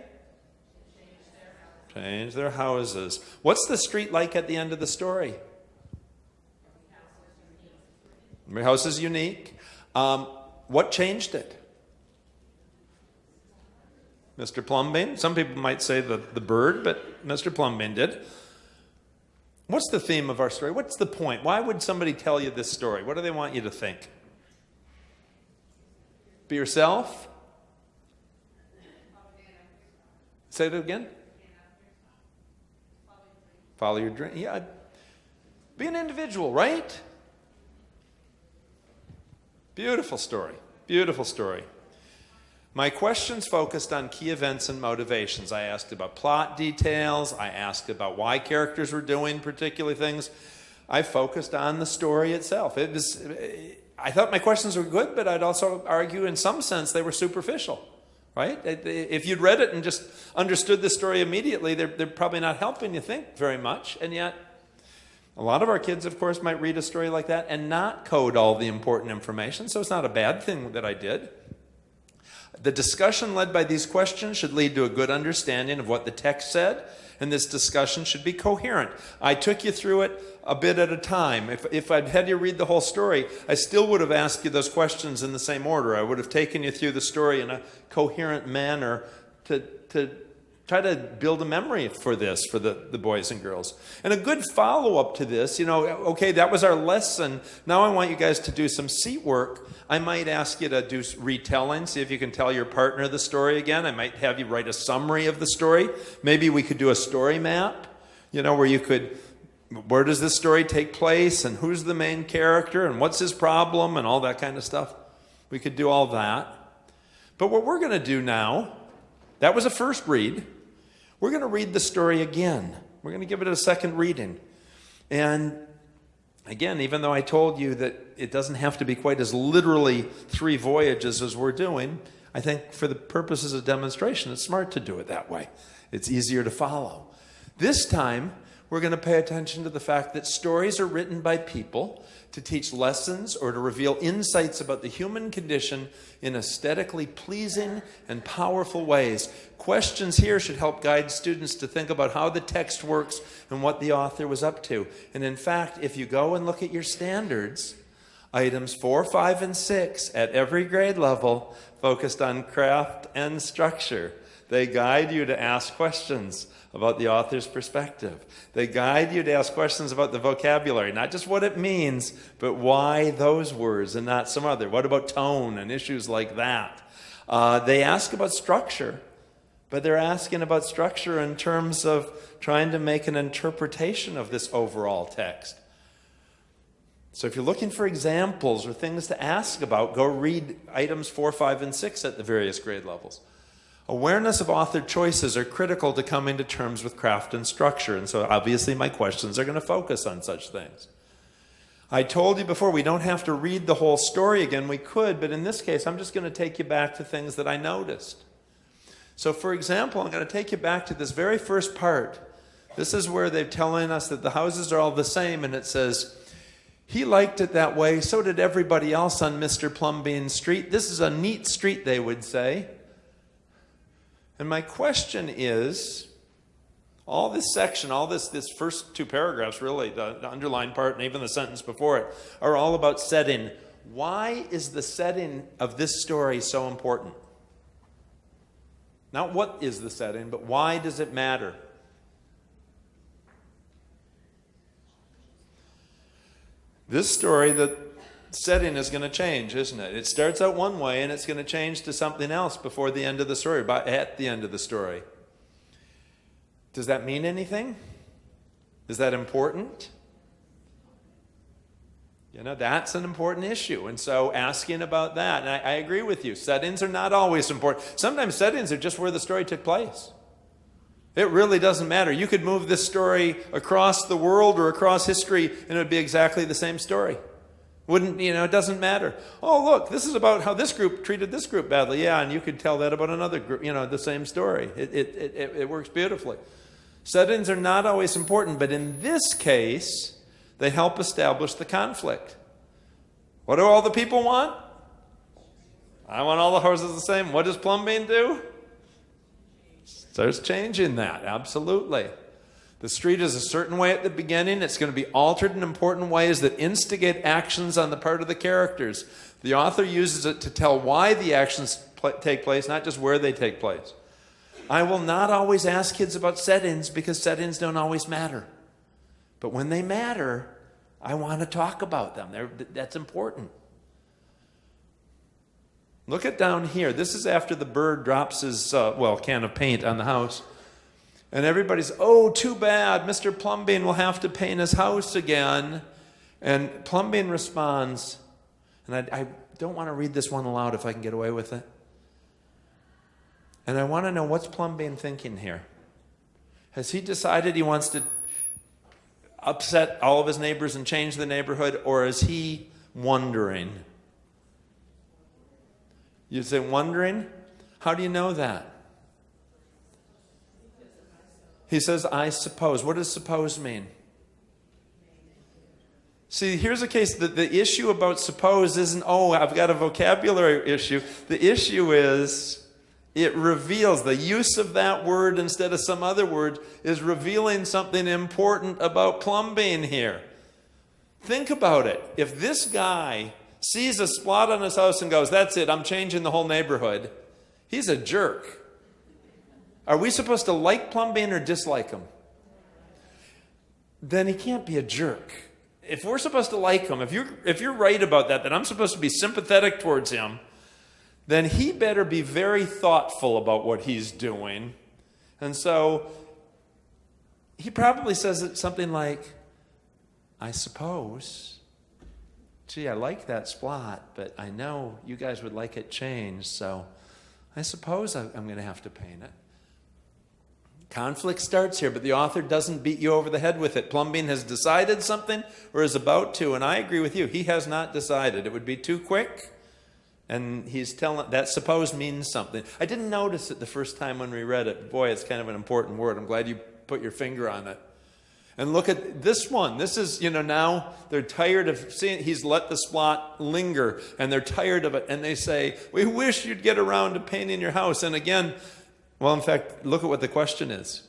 Change their houses. What's the street like at the end of the story? Every house is unique. What changed it? Mr. Plumbean? Some people might say the bird, but Mr. Plumbean did. What's the theme of our story? What's the point? Why would somebody tell you this story? What do they want you to think? Be yourself? Say it again. Follow your dream. Yeah. Be an individual, right? Beautiful story. Beautiful story. My questions focused on key events and motivations. I asked about plot details. I asked about why characters were doing particular things. I focused on the story itself. I thought my questions were good, but I'd also argue in some sense they were superficial, right? If you'd read it and just understood the story immediately, they're probably not helping you think very much. And yet, a lot of our kids, of course, might read a story like that and not code all the important information, so it's not a bad thing that I did. The discussion led by these questions should lead to a good understanding of what the text said, and this discussion should be coherent. I took you through it a bit at a time. If I'd had you read the whole story, I still would have asked you those questions in the same order. I would have taken you through the story in a coherent manner to try to build a memory for this for the boys and girls. And a good follow-up to this, okay, that was our lesson. Now I want you guys to do some seat work. I might ask you to do retelling, see if you can tell your partner the story again. I might have you write a summary of the story. Maybe we could do a story map, where you could, where does this story take place, and who's the main character, and what's his problem, and all that kind of stuff. We could do all that. But what we're going to do now, that was a first read. We're going to read the story again. We're going to give it a second reading. And again, even though I told you that it doesn't have to be quite as literally 3 voyages as we're doing, I think for the purposes of demonstration, it's smart to do it that way. It's easier to follow. This time, we're going to pay attention to the fact that stories are written by people to teach lessons or to reveal insights about the human condition in aesthetically pleasing and powerful ways. Questions here should help guide students to think about how the text works and what the author was up to. And in fact, if you go and look at your standards, items 4, 5, and 6 at every grade level focused on craft and structure. They guide you to ask questions about the author's perspective. They guide you to ask questions about the vocabulary, not just what it means, but why those words and not some other. What about tone and issues like that? They ask about structure, but they're asking about structure in terms of trying to make an interpretation of this overall text. So if you're looking for examples or things to ask about, go read items 4, 5, and 6 at the various grade levels. Awareness of author choices are critical to coming to terms with craft and structure, and so obviously my questions are going to focus on such things. I told you before, we don't have to read the whole story again. We could, but in this case, I'm just going to take you back to things that I noticed. So for example, I'm going to take you back to this very first part. This is where they're telling us that the houses are all the same, and it says, he liked it that way, so did everybody else on Mr. Plumbean Street. This is a neat street, they would say. And my question is, all this section, all this first 2 paragraphs, really, the underlined part and even the sentence before it, are all about setting. Why is the setting of this story so important? Not what is the setting, but why does it matter? This story, the setting is going to change, isn't it? It starts out one way and it's going to change to something else before the end of the story, at the end of the story. Does that mean anything? Is that important? That's an important issue. And so asking about that, and I agree with you, settings are not always important. Sometimes settings are just where the story took place. It really doesn't matter. You could move this story across the world or across history and it would be exactly the same story. It doesn't matter. Oh, look, this is about how this group treated this group badly. Yeah, and you could tell that about another group, the same story. It works beautifully. Settings are not always important, but in this case, they help establish the conflict. What do all the people want? I want all the houses the same. What does Plumbean do? Starts changing that, absolutely. The street is a certain way at the beginning. It's going to be altered in important ways that instigate actions on the part of the characters. The author uses it to tell why the actions take place, not just where they take place. I will not always ask kids about settings because settings don't always matter. But when they matter, I want to talk about them. That's important. Look at down here. This is after the bird drops his, can of paint on the house. And everybody's, oh, too bad. Mr. Plumbean will have to paint his house again. And Plumbean responds, and I don't want to read this one aloud if I can get away with it. And I want to know, what's Plumbean thinking here? Has he decided he wants to upset all of his neighbors and change the neighborhood, or is he wondering? You say wondering? How do you know that? He says, I suppose. What does suppose mean? See, here's a case that the issue about suppose isn't, I've got a vocabulary issue. The issue is it reveals the use of that word instead of some other word is revealing something important about Plumbean here. Think about it. If this guy sees a spot on his house and goes, that's it, I'm changing the whole neighborhood, he's a jerk. Are we supposed to like Plumbeen or dislike him? Then he can't be a jerk. If we're supposed to like him, if you're right about that I'm supposed to be sympathetic towards him, then he better be very thoughtful about what he's doing. And so he probably says something like, I suppose, gee, I like that splot, but I know you guys would like it changed, so I suppose I'm going to have to paint it. Conflict starts here, but the author doesn't beat you over the head with it. Plumbeen has decided something or is about to, and I agree with you. He has not decided. It would be too quick, and he's telling that suppose means something. I didn't notice it the first time when we read it. Boy, it's kind of an important word. I'm glad you put your finger on it. And look at this one. This is, now they're tired of seeing, he's let the splot linger, and they're tired of it, and they say, we wish you'd get around to painting your house. And again, well, in fact, look at what the question is.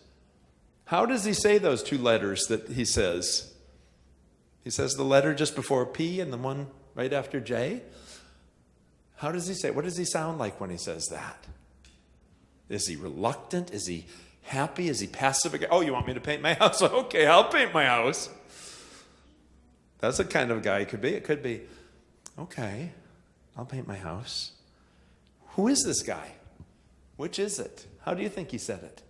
How does he say those two letters that he says? He says the letter just before P and the one right after J. How does he say? What does he sound like when he says that? Is he reluctant? Is he happy? Is he passive? Oh, you want me to paint my house? Okay, I'll paint my house. That's the kind of guy he could be. It could be, okay, I'll paint my house. Who is this guy? Which is it? How do you think he said it?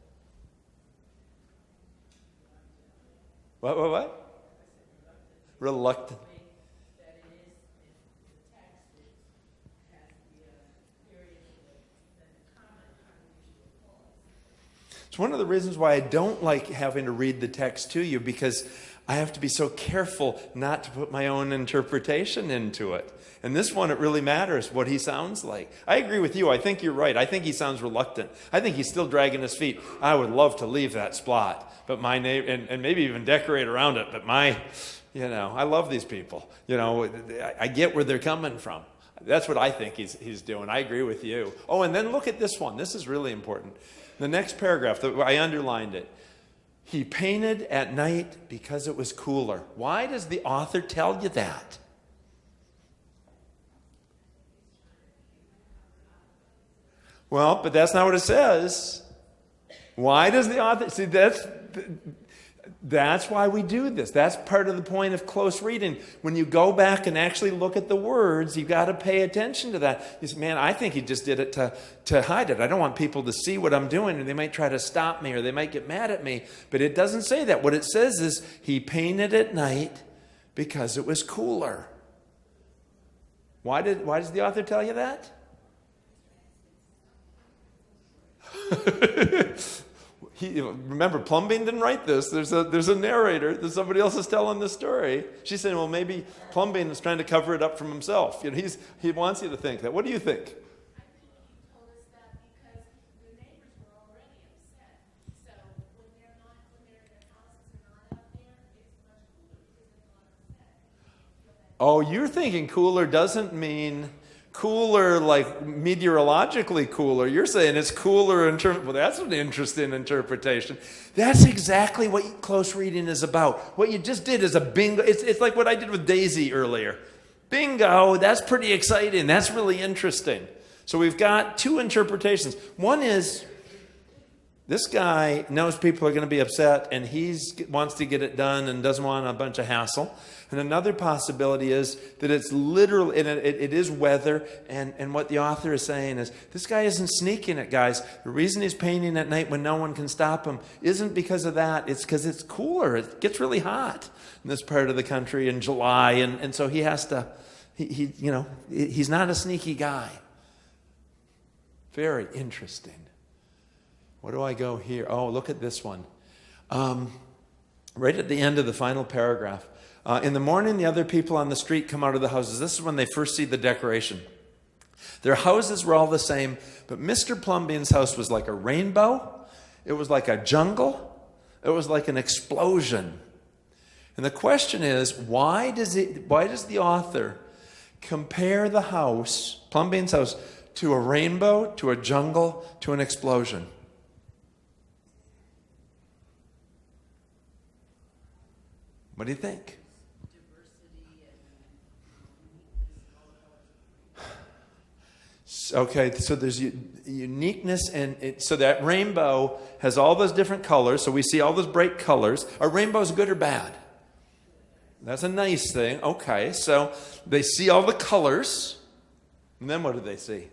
What? Reluctant. It's one of the reasons why I don't like having to read the text to you, because I have to be so careful not to put my own interpretation into it. And this one, it really matters what he sounds like. I agree with you. I think you're right. I think he sounds reluctant. I think he's still dragging his feet. I would love to leave that splot, but my neighbor, and maybe even decorate around it, but I love these people. I get where they're coming from. That's what I think he's doing. I agree with you. Oh, and then look at this one. This is really important. The next paragraph, I underlined it. He painted at night because it was cooler. Why does the author tell you that? Well, but that's not what it says. Why does the author... See, that's why we do this. That's part of the point of close reading. When you go back and actually look at the words, you've got to pay attention to that. You say, man, I think he just did it to hide it. I don't want people to see what I'm doing, and they might try to stop me, or they might get mad at me. But it doesn't say that. What it says is he painted at night because it was cooler. Why does the author tell you that? Remember, Plumbeen didn't write this. There's a narrator. Somebody else is telling the story. She's saying, well, maybe Plumbeen is trying to cover it up from himself. He wants you to think that. What do you think? I think he told us that because the neighbors were already upset. So when they're in their houses and not out there, it's much cooler because they're not upset. Oh, you're thinking cooler doesn't mean cooler like meteorologically cooler. You're saying it's cooler in terms... Well, that's an interesting interpretation. That's exactly what close reading is about. What you just did is a bingo. It's like what I did with Daisy earlier. Bingo, that's pretty exciting. That's really interesting. So we've got two interpretations. One is this guy knows people are going to be upset, and he wants to get it done and doesn't want a bunch of hassle. And another possibility is that it's literally, and it is weather, and what the author is saying is, this guy isn't sneaking it, guys. The reason he's painting at night when no one can stop him isn't because of that. It's because it's cooler. It gets really hot in this part of the country in July, and so he has to, he's not a sneaky guy. Very interesting. Where do I go here? Oh, look at this one. Right at the end of the final paragraph. In the morning, the other people on the street come out of the houses. This is when they first see the decoration. Their houses were all the same, but Mr. Plumbeen's house was like a rainbow. It was like a jungle. It was like an explosion. And the question is, why does the author compare the house, Plumbeen's house, to a rainbow, to a jungle, to an explosion? What do you think? Okay, so there's uniqueness, and so that rainbow has all those different colors. So we see all those bright colors. Are rainbows good or bad? That's a nice thing. Okay, so they see all the colors, and then what do they see?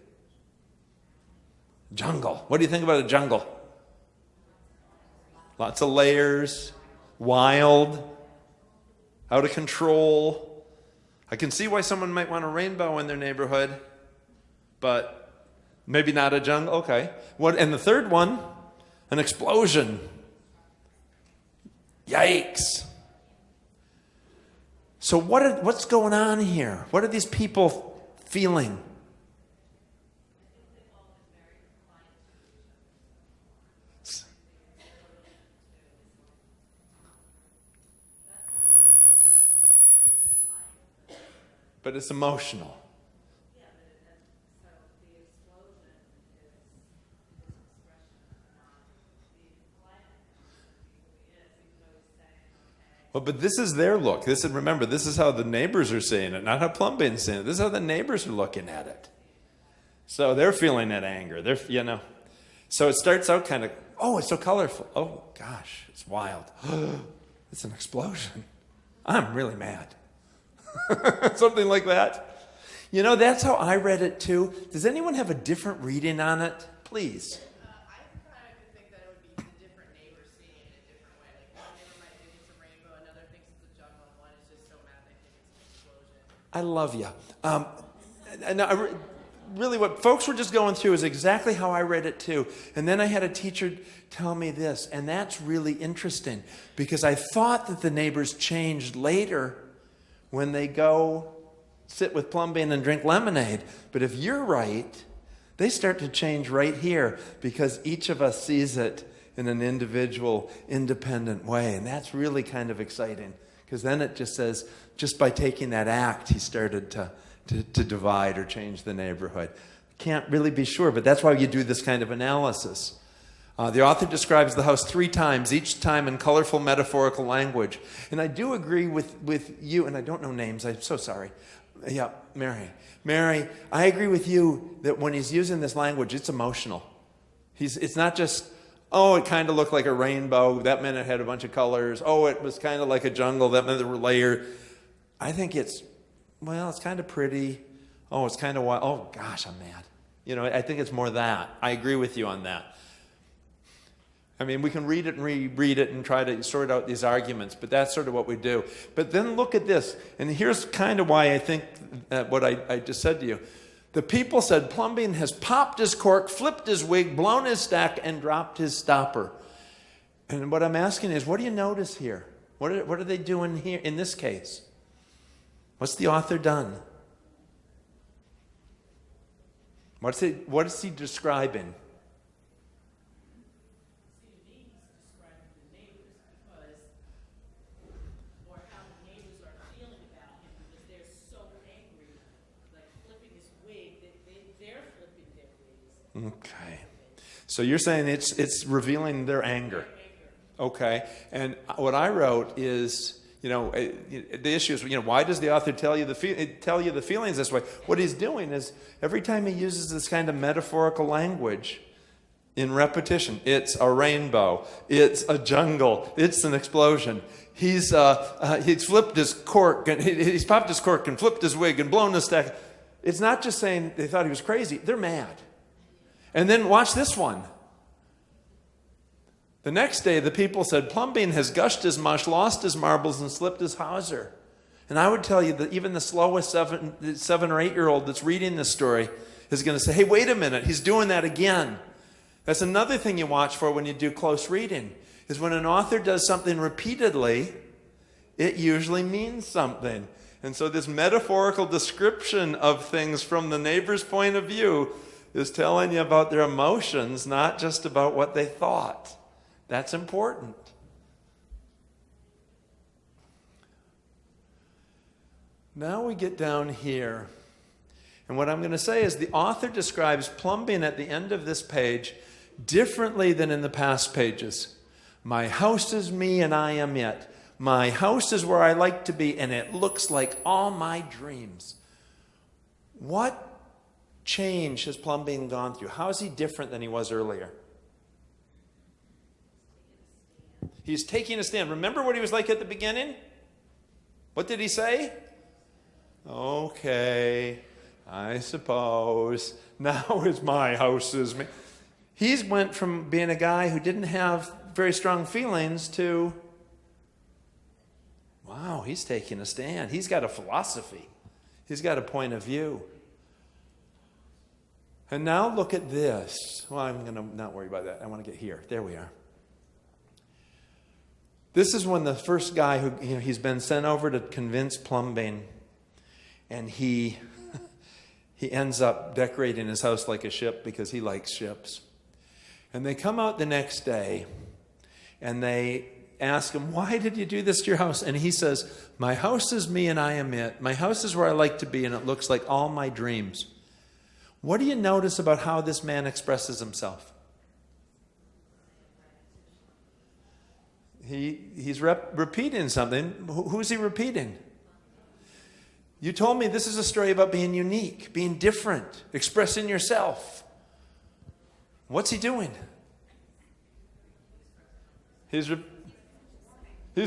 Jungle. What do you think about a jungle? Lots of layers, wild, out of control. I can see why someone might want a rainbow in their neighborhood, but maybe not a jungle. Okay. What? And the third one, an explosion. Yikes. So what's going on here? What are these people feeling? But it's emotional. Well, but this is their look. Remember, this is how the neighbors are seeing it, not how Plumbin's seeing it. This is how the neighbors are looking at it. So they're feeling that anger. So it starts out kind of, oh, it's so colorful. Oh, gosh, it's wild. It's an explosion. I'm really mad. Something like that. That's how I read it too. Does anyone have a different reading on it? Please. I kind of could think that it would be the different neighbors seeing it in a different way. Like one neighbor might think it's a rainbow, another thinks it's a jungle, and one is just so mad they think it's an explosion. I love you. Really, what folks were just going through is exactly how I read it too. And then I had a teacher tell me this, and that's really interesting because I thought that the neighbors changed later when they go sit with Plumbin and drink lemonade. But if you're right, they start to change right here because each of us sees it in an individual, independent way. And that's really kind of exciting because then it just says, just by taking that act, he started to divide or change the neighborhood. Can't really be sure, but that's why you do this kind of analysis. The author describes the house 3 times, each time in colorful metaphorical language. And I do agree with you, and I don't know names, I'm so sorry. Yeah, Mary. Mary, I agree with you that when he's using this language, it's emotional. It's not just, oh, it kind of looked like a rainbow, that meant it had a bunch of colors. Oh, it was kind of like a jungle, that meant there were layers. I think it's kind of pretty. Oh, it's kind of wild. Oh, gosh, I'm mad. I think it's more that. I agree with you on that. I mean, we can read it and reread it and try to sort out these arguments, but that's sort of what we do. But then look at this, and here's kind of why I think what I just said to you. The people said, Plumbin has popped his cork, flipped his wig, blown his stack, and dropped his stopper. And what I'm asking is, what do you notice here? What are they doing here in this case? What's the author done? What is he describing? Okay. So you're saying it's revealing their anger. Okay. And what I wrote is, the issue is, why does the author tell you the feelings this way? What he's doing is every time he uses this kind of metaphorical language in repetition, it's a rainbow, it's a jungle, it's an explosion. He's flipped his cork, and he's popped his cork and flipped his wig and blown his stack. It's not just saying they thought he was crazy. They're mad. And then watch this one. The next day, the people said, Plumbin has gushed his mush, lost his marbles, and slipped his hawser. And I would tell you that even the slowest 7 or 8-year-old that's reading this story is going to say, hey, wait a minute, he's doing that again. That's another thing you watch for when you do close reading, is when an author does something repeatedly, it usually means something. And so this metaphorical description of things from the neighbor's point of view is telling you about their emotions, not just about what they thought. That's important. Now we get down here. And what I'm going to say is the author describes Plumbin at the end of this page differently than in the past pages. My house is me and I am it. My house is where I like to be and it looks like all my dreams. What change has Plumbeen gone through? How is he different than he was earlier? He's taking a stand. Remember what he was like at the beginning? What did he say? Okay, I suppose. Now it's my house is me. He's went from being a guy who didn't have very strong feelings to, wow, he's taking a stand. He's got a philosophy. He's got a point of view. And now look at this. Well, I'm going to not worry about that. I want to get here. There we are. This is when the first guy who, he's been sent over to convince Plumbeen, and he ends up decorating his house like a ship because he likes ships. And they come out the next day, and they ask him, why did you do this to your house? And he says, my house is me and I am it. My house is where I like to be, and it looks like all my dreams. What do you notice about how this man expresses himself? He's repeating something. Who's he repeating? You told me this is a story about being unique, being different, expressing yourself. What's he doing? He's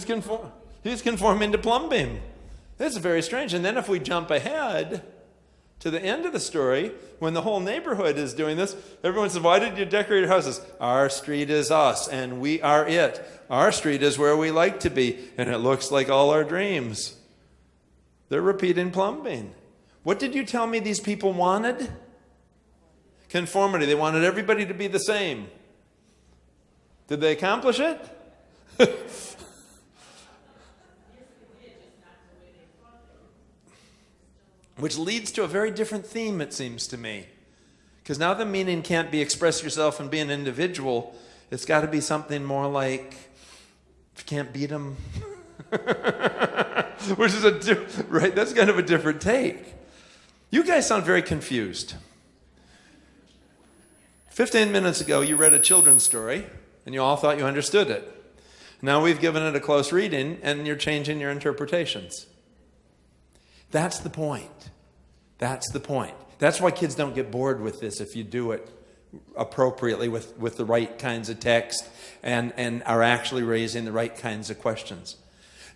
conforming to Plumbeen. This is very strange. And then if we jump ahead to the end of the story, when the whole neighborhood is doing this, everyone says, why did you decorate your houses? Our street is us, and we are it. Our street is where we like to be, and it looks like all our dreams. They're repeating Plumbeen. What did you tell me these people wanted? Conformity. They wanted everybody to be the same. Did they accomplish it? Which leads to a very different theme, it seems to me. Because now the meaning can't be express yourself and be an individual. It's got to be something more like, if you can't beat them. Which is right? That's kind of a different take. You guys sound very confused. 15 minutes ago, you read a children's story, and you all thought you understood it. Now we've given it a close reading, and you're changing your interpretations. That's the point. That's the point. That's why kids don't get bored with this if you do it appropriately with the right kinds of text and are actually raising the right kinds of questions.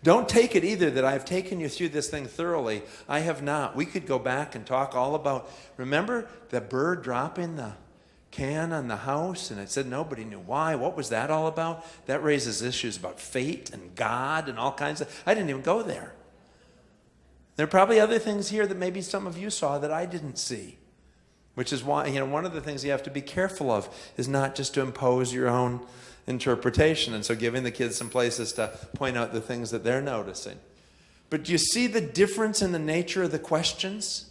Don't take it either that I've taken you through this thing thoroughly. I have not. We could go back and talk all about, remember the bird dropping the can on the house, and it said nobody knew why. What was that all about? That raises issues about fate and God and all kinds of, I didn't even go there. There are probably other things here that maybe some of you saw that I didn't see, which is why, one of the things you have to be careful of is not just to impose your own interpretation. And so giving the kids some places to point out the things that they're noticing. But do you see the difference in the nature of the questions?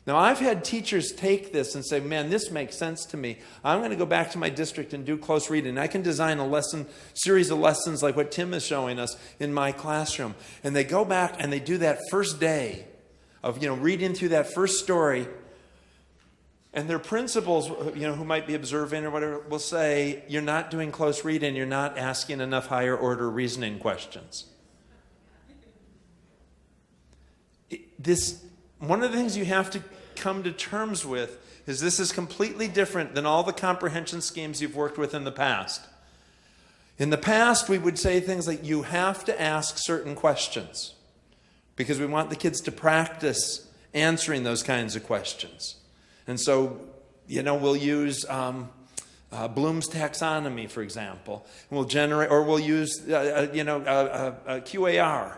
Now, I've had teachers take this and say, man, this makes sense to me. I'm going to go back to my district and do close reading. I can design a series of lessons like what Tim is showing us in my classroom. And they go back and they do that first day of, reading through that first story. And their principals, who might be observing or whatever, will say, you're not doing close reading. You're not asking enough higher order reasoning questions. One of the things you have to come to terms with is this is completely different than all the comprehension schemes you've worked with in the past. In the past, we would say things like, you have to ask certain questions because we want the kids to practice answering those kinds of questions. And so, we'll use Bloom's taxonomy, for example. We'll generate, or we'll use, a QAR,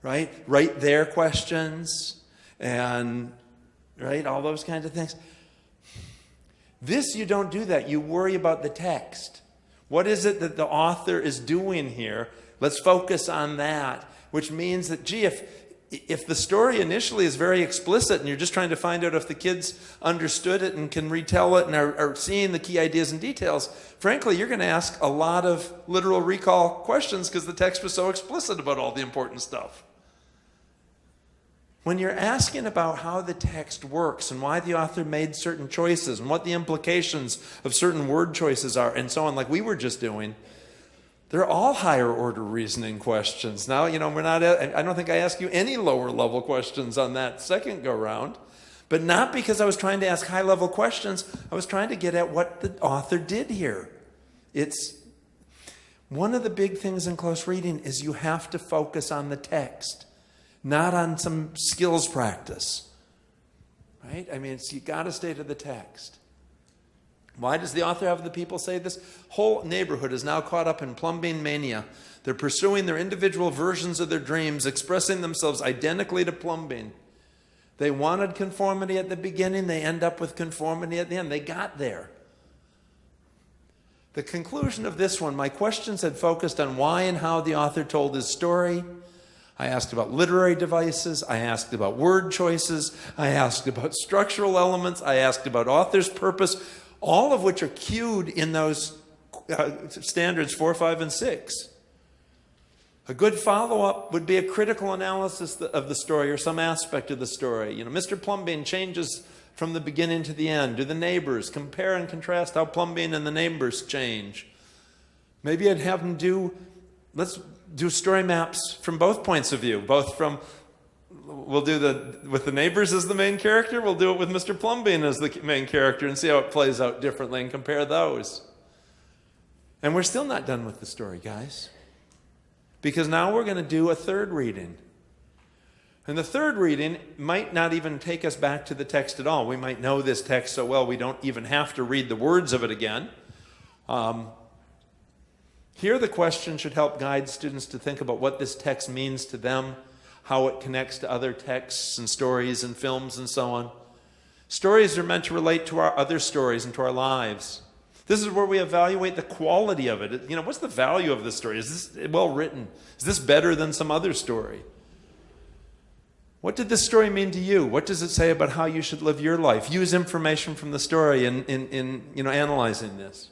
right? Write their questions and, right, all those kinds of things. This, you don't do that. You worry about the text. What is it that the author is doing here? Let's focus on that, which means that, if the story initially is very explicit and you're just trying to find out if the kids understood it and can retell it and are seeing the key ideas and details, frankly, you're going to ask a lot of literal recall questions because the text was so explicit about all the important stuff. When you're asking about how the text works and why the author made certain choices and what the implications of certain word choices are and so on, like we were just doing, they're all higher order reasoning questions. Now, I don't think I ask you any lower level questions on that second go round. But not because I was trying to ask high-level questions. I was trying to get at what the author did here. It's one of the big things in close reading is you have to focus on the text, not on some skills practice. Right? I mean, you got to stay to the text. Why does the author have the people say this? Whole neighborhood is now caught up in plumbing mania. They're pursuing their individual versions of their dreams, expressing themselves identically to plumbing. They wanted conformity at the beginning. They end up with conformity at the end. They got there. The conclusion of this one, my questions had focused on why and how the author told his story. I asked about literary devices. I asked about word choices. I asked about structural elements. I asked about author's purpose, all of which are cued in those standards 4, 5, and 6. A good follow-up would be a critical analysis of the story or some aspect of the story. You know, Mr. Plumbing changes from the beginning to the end. Do the neighbors compare and contrast how Plumbing and the neighbors change? Maybe I'd have them let's do story maps from both points of view, both from, we'll do with the neighbors as the main character, we'll do it with Mr. Plumbing as the main character and see how it plays out differently and compare those. And we're still not done with the story, guys. Because now we're going to do a third reading. And the third reading might not even take us back to the text at all. We might know this text so well we don't even have to read the words of it again. Here the question should help guide students to think about what this text means to them, how it connects to other texts and stories and films and so on. Stories are meant to relate to our other stories and to our lives. This is where we evaluate the quality of it. You know, what's the value of this story? Is this well written? Is this better than some other story? What did this story mean to you? What does it say about how you should live your life? Use information from the story in analyzing this.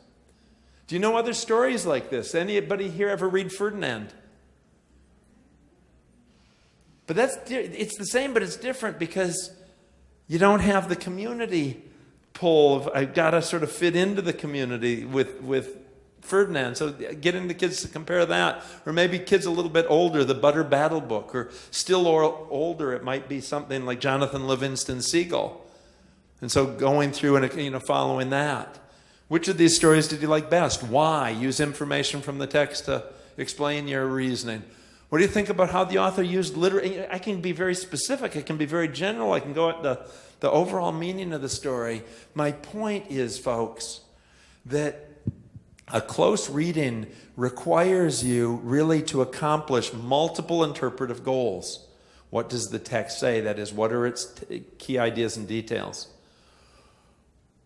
Do you know other stories like this? Anybody here ever read Ferdinand? But it's the same, but it's different because you don't have the community pull of, I've got to sort of fit into the community with Ferdinand. So getting the kids to compare that, or maybe kids a little bit older, the Butter Battle book, or still older, it might be something like Jonathan Livingston Seagull. And so going through and following that. Which of these stories did you like best? Why? Use information from the text to explain your reasoning. What do you think about how the author used literary? I can be very specific. I can be very general. I can go at the overall meaning of the story. My point is, folks, that a close reading requires you really to accomplish multiple interpretive goals. What does the text say? That is, what are its key ideas and details?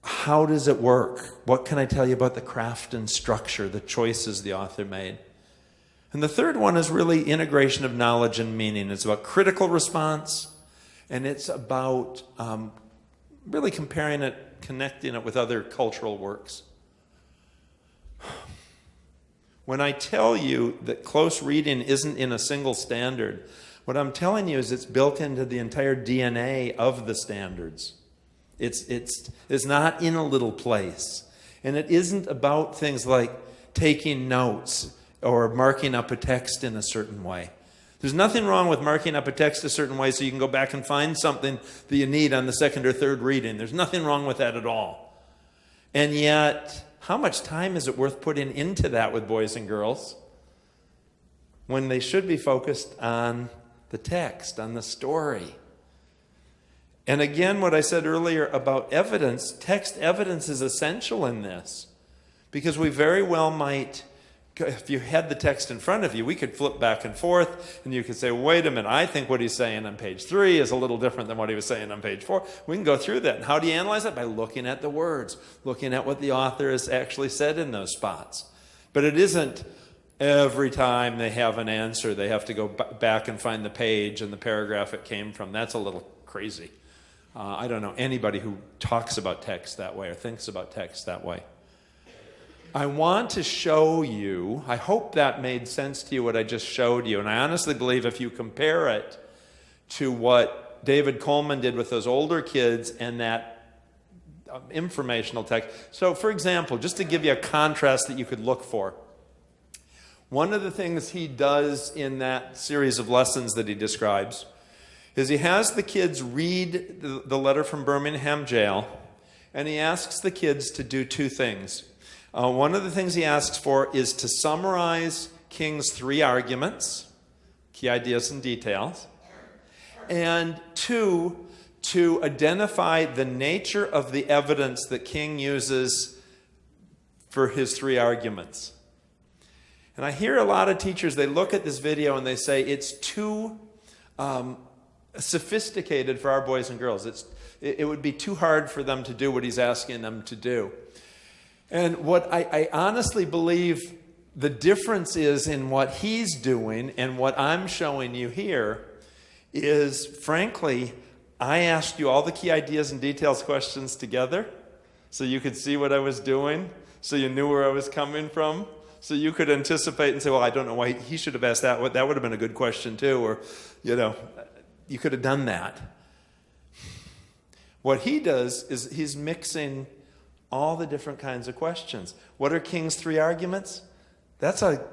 How does it work? What can I tell you about the craft and structure, the choices the author made? And the third one is really integration of knowledge and meaning. It's about critical response, and it's about really comparing it, connecting it with other cultural works. When I tell you that close reading isn't in a single standard, what I'm telling you is it's built into the entire DNA of the standards. It's not in a little place. And it isn't about things like taking notes or marking up a text in a certain way. There's nothing wrong with marking up a text a certain way so you can go back and find something that you need on the second or third reading. There's nothing wrong with that at all. And yet, how much time is it worth putting into that with boys and girls when they should be focused on the text, on the story? And again, what I said earlier about evidence, text evidence is essential in this. Because we very well might, if you had the text in front of you, we could flip back and forth, and you could say, wait a minute, I think what he's saying on page 3 is a little different than what he was saying on page 4. We can go through that. And how do you analyze that? By looking at the words, looking at what the author has actually said in those spots. But it isn't every time they have an answer, they have to go back and find the page and the paragraph it came from. That's a little crazy. I don't know anybody who talks about text that way or thinks about text that way. I want to show you, I hope that made sense to you, what I just showed you. And I honestly believe if you compare it to what David Coleman did with those older kids and that informational text. So, for example, just to give you a contrast that you could look for, one of the things he does in that series of lessons that he describes is he has the kids read the letter from Birmingham jail, and he asks the kids to do two things. One of the things he asks for is to summarize King's 3 arguments, key ideas and details, and 2, to identify the nature of the evidence that King uses for his 3 arguments. And I hear a lot of teachers, they look at this video and they say it's too sophisticated for our boys and girls. It would be too hard for them to do what he's asking them to do. And what I honestly believe the difference is in what he's doing and what I'm showing you here is, frankly, I asked you all the key ideas and details questions together so you could see what I was doing, so you knew where I was coming from, so you could anticipate and say, well, I don't know why he should have asked that. That would have been a good question too, or, you could have done that. What he does is he's mixing all the different kinds of questions. What are King's 3 arguments? That's a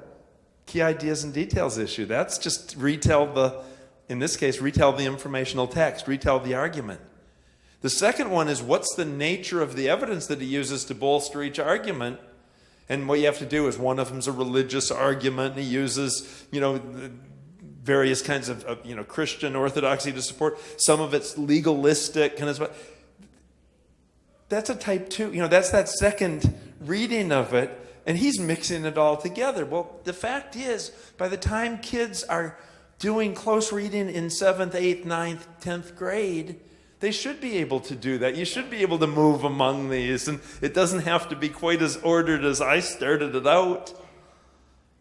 key ideas and details issue. That's just in this case, retell the informational text, retell the argument. The second one is what's the nature of the evidence that he uses to bolster each argument? And what you have to do is one of them's a religious argument, and he uses, various kinds of Christian orthodoxy to support. Some of it's legalistic. That's a type 2. That's that second reading of it, and he's mixing it all together. Well, the fact is, by the time kids are doing close reading in 7th, 8th, 9th, 10th grade, they should be able to do that. You should be able to move among these, and it doesn't have to be quite as ordered as I started it out.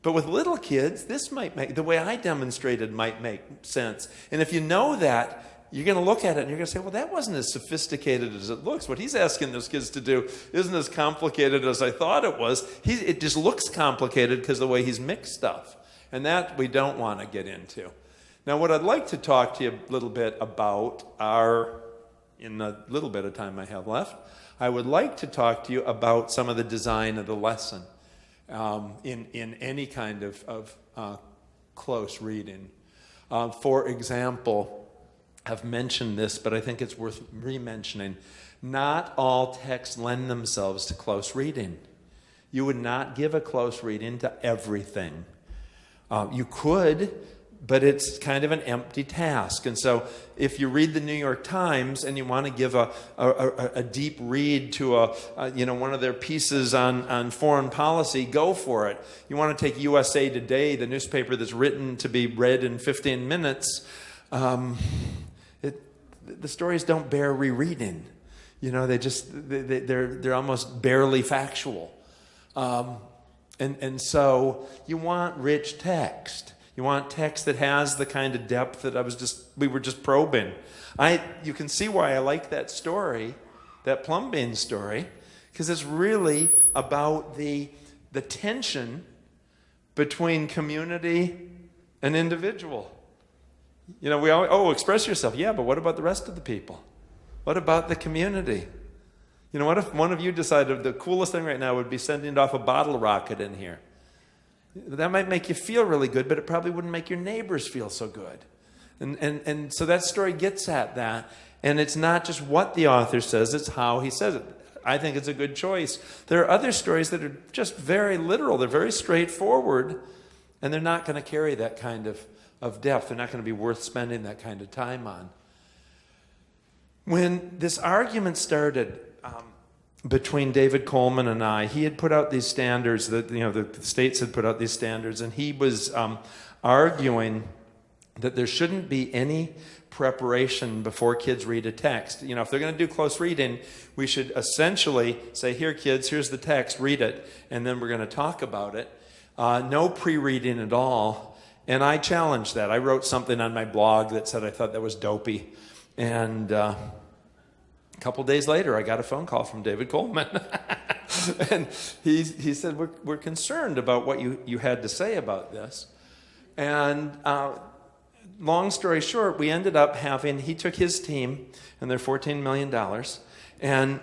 But with little kids, the way I demonstrated might make sense. And if you know that, you're going to look at it and you're going to say, well, that wasn't as sophisticated as it looks. What he's asking those kids to do isn't as complicated as I thought it was. It just looks complicated because of the way he's mixed stuff. And that we don't want to get into. Now, what I'd like to talk to you a little bit about in the little bit of time I have left, I would like to talk to you about some of the design of the lesson in any kind of close reading. For example, I've mentioned this, but I think it's worth re-mentioning. Not all texts lend themselves to close reading. You would not give a close reading to everything. You could, but it's kind of an empty task. And so if you read the New York Times and you want to give a deep read to one of their pieces on foreign policy, go for it. You want to take USA Today, the newspaper that's written to be read in 15 minutes, the stories don't bear rereading. They're almost barely factual. And so you want rich text. You want text that has the kind of depth that we were just probing. You can see why I like that story, that Plumbean story, because it's really about the tension between community and individual. We always, express yourself. Yeah, but what about the rest of the people? What about the community? What if one of you decided the coolest thing right now would be sending off a bottle rocket in here? That might make you feel really good, but it probably wouldn't make your neighbors feel so good. And so that story gets at that. And it's not just what the author says, it's how he says it. I think it's a good choice. There are other stories that are just very literal. They're very straightforward, and they're not going to carry that kind of depth. They're not going to be worth spending that kind of time on. When this argument started between David Coleman and I, he had put out these standards that the states had put out these standards, and he was arguing that there shouldn't be any preparation before kids read a text. If they're going to do close reading, we should essentially say, here, kids, here's the text, read it, and then we're going to talk about it. No pre-reading at all. And I challenged that. I wrote something on my blog that said I thought that was dopey. And a couple days later, I got a phone call from David Coleman. And he said, we're concerned about what you had to say about this. And long story short, we ended up he took his team, and they're $14 million, and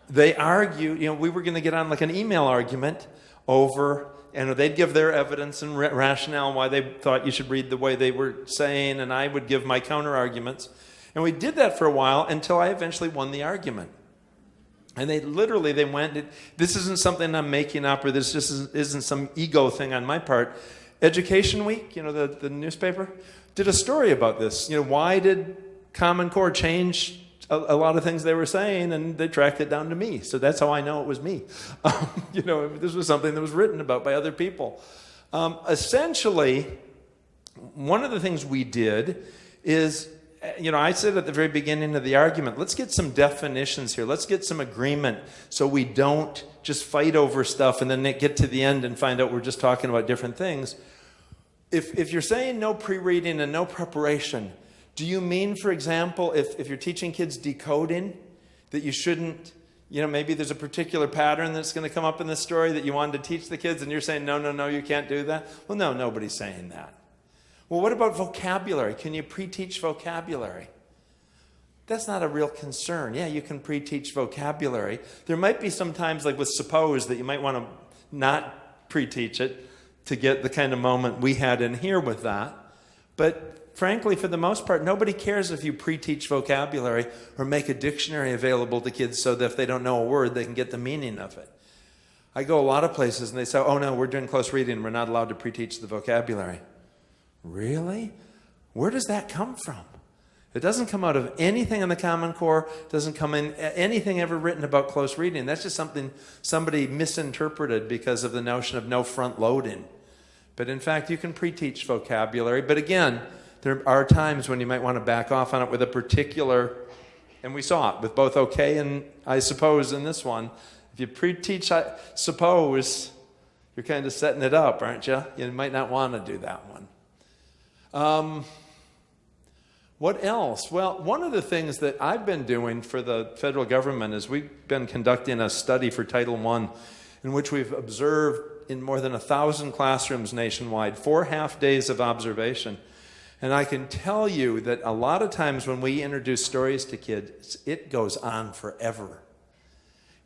they argued, we were going to get on like an email argument over and they'd give their evidence and rationale why they thought you should read the way they were saying, and I would give my counter arguments. And we did that for a while until I eventually won the argument. And they went, this isn't something I'm making up, or this just isn't some ego thing on my part. Education Week, the newspaper, did a story about this. Why did Common Core change a lot of things they were saying, and they tracked it down to me. So that's how I know it was me. This was something that was written about by other people. Essentially, one of the things we did is, I said at the very beginning of the argument, let's get some definitions here. Let's get some agreement so we don't just fight over stuff and then get to the end and find out we're just talking about different things. If you're saying no pre-reading and no preparation, do you mean, for example, if you're teaching kids decoding, that you shouldn't, maybe there's a particular pattern that's going to come up in the story that you wanted to teach the kids, and you're saying, no, you can't do that? Well, no, nobody's saying that. Well, what about vocabulary? Can you pre-teach vocabulary? That's not a real concern. Yeah, you can pre-teach vocabulary. There might be some times, like with suppose, that you might want to not pre-teach it to get the kind of moment we had in here with that. But frankly, for the most part, nobody cares if you pre-teach vocabulary or make a dictionary available to kids so that if they don't know a word, they can get the meaning of it. I go a lot of places and they say, oh no, we're doing close reading. We're not allowed to pre-teach the vocabulary. Really? Where does that come from? It doesn't come out of anything in the Common Core. It doesn't come in anything ever written about close reading. That's just something somebody misinterpreted because of the notion of no front loading. But in fact, you can pre-teach vocabulary. But again, there are times when you might want to back off on it with a particular, and we saw it with both okay and I suppose in this one. If you pre-teach I suppose, you're kind of setting it up, aren't you? You might not want to do that one. What else? Well, one of the things that I've been doing for the federal government is we've been conducting a study for Title I in which we've observed in more than 1,000 classrooms nationwide, 4 half days of observation. And I can tell you that a lot of times when we introduce stories to kids, it goes on forever.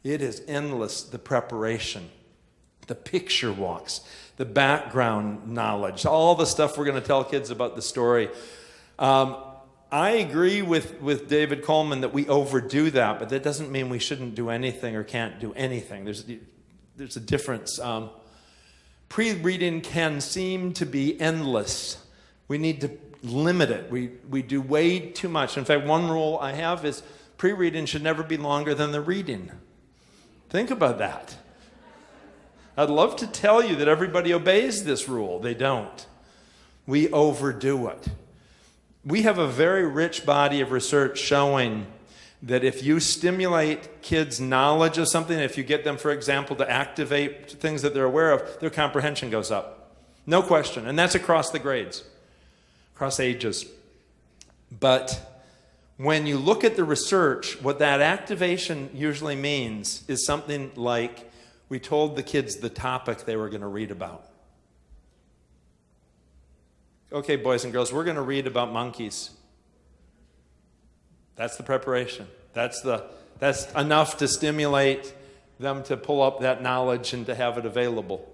It is endless, the preparation, the picture walks, the background knowledge, all the stuff we're going to tell kids about the story. I agree with David Coleman that we overdo that, but that doesn't mean we shouldn't do anything or can't do anything. There's a difference. Pre-reading can seem to be endless. We need to limit it. We do way too much. In fact, one rule I have is pre-reading should never be longer than the reading. Think about that. I'd love to tell you that everybody obeys this rule. They don't. We overdo it. We have a very rich body of research showing that if you stimulate kids' knowledge of something, if you get them, for example, to activate things that they're aware of, their comprehension goes up. No question. And that's across the grades, across ages. But when you look at the research, what that activation usually means is something like we told the kids the topic they were going to read about. Okay, boys and girls, we're going to read about monkeys. That's the preparation. That's enough to stimulate them to pull up that knowledge and to have it available.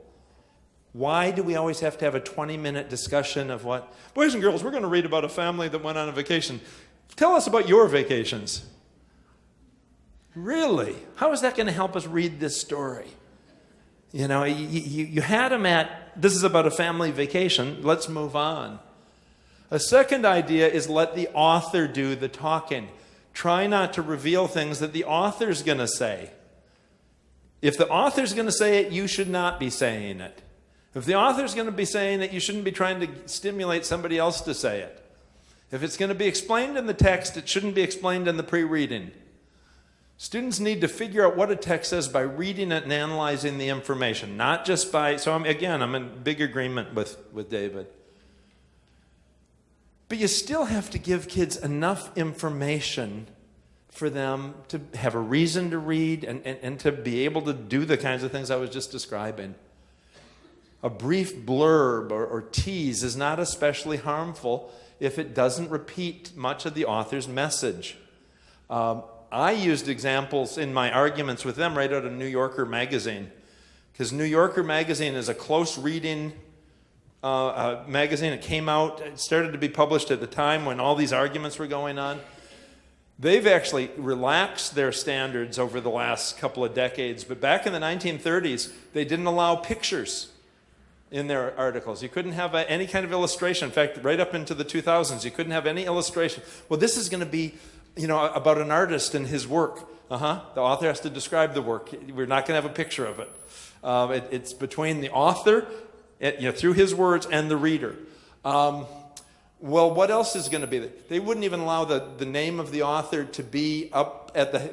Why do we always have to have a 20-minute discussion of what? Boys and girls, we're going to read about a family that went on a vacation. Tell us about your vacations. Really? How is that going to help us read this story? You know, you had them at, this is about a family vacation. Let's move on. A second idea is let the author do the talking. Try not to reveal things that the author's going to say. If the author's going to say it, you should not be saying it. If the author's going to be saying it, you shouldn't be trying to stimulate somebody else to say it. If it's going to be explained in the text, it shouldn't be explained in the pre-reading. Students need to figure out what a text says by reading it and analyzing the information, not just by, so I'm in big agreement with David. But you still have to give kids enough information for them to have a reason to read and to be able to do the kinds of things I was just describing. A brief blurb or tease is not especially harmful if it doesn't repeat much of the author's message. I used examples in my arguments with them right out of New Yorker magazine. because New Yorker magazine is a close reading magazine. It came out, it started to be published at the time when all these arguments were going on. They've actually relaxed their standards over the last couple of decades, but back in the 1930s, they didn't allow pictures in their articles. You couldn't have any kind of illustration. In fact, right up into the 2000s, you couldn't have any illustration. Well, this is going to be, about an artist and his work. The author has to describe the work. We're not going to have a picture of it. It's between the author, through his words, and the reader. Well, what else is going to be there? They wouldn't even allow the name of the author to be up at the,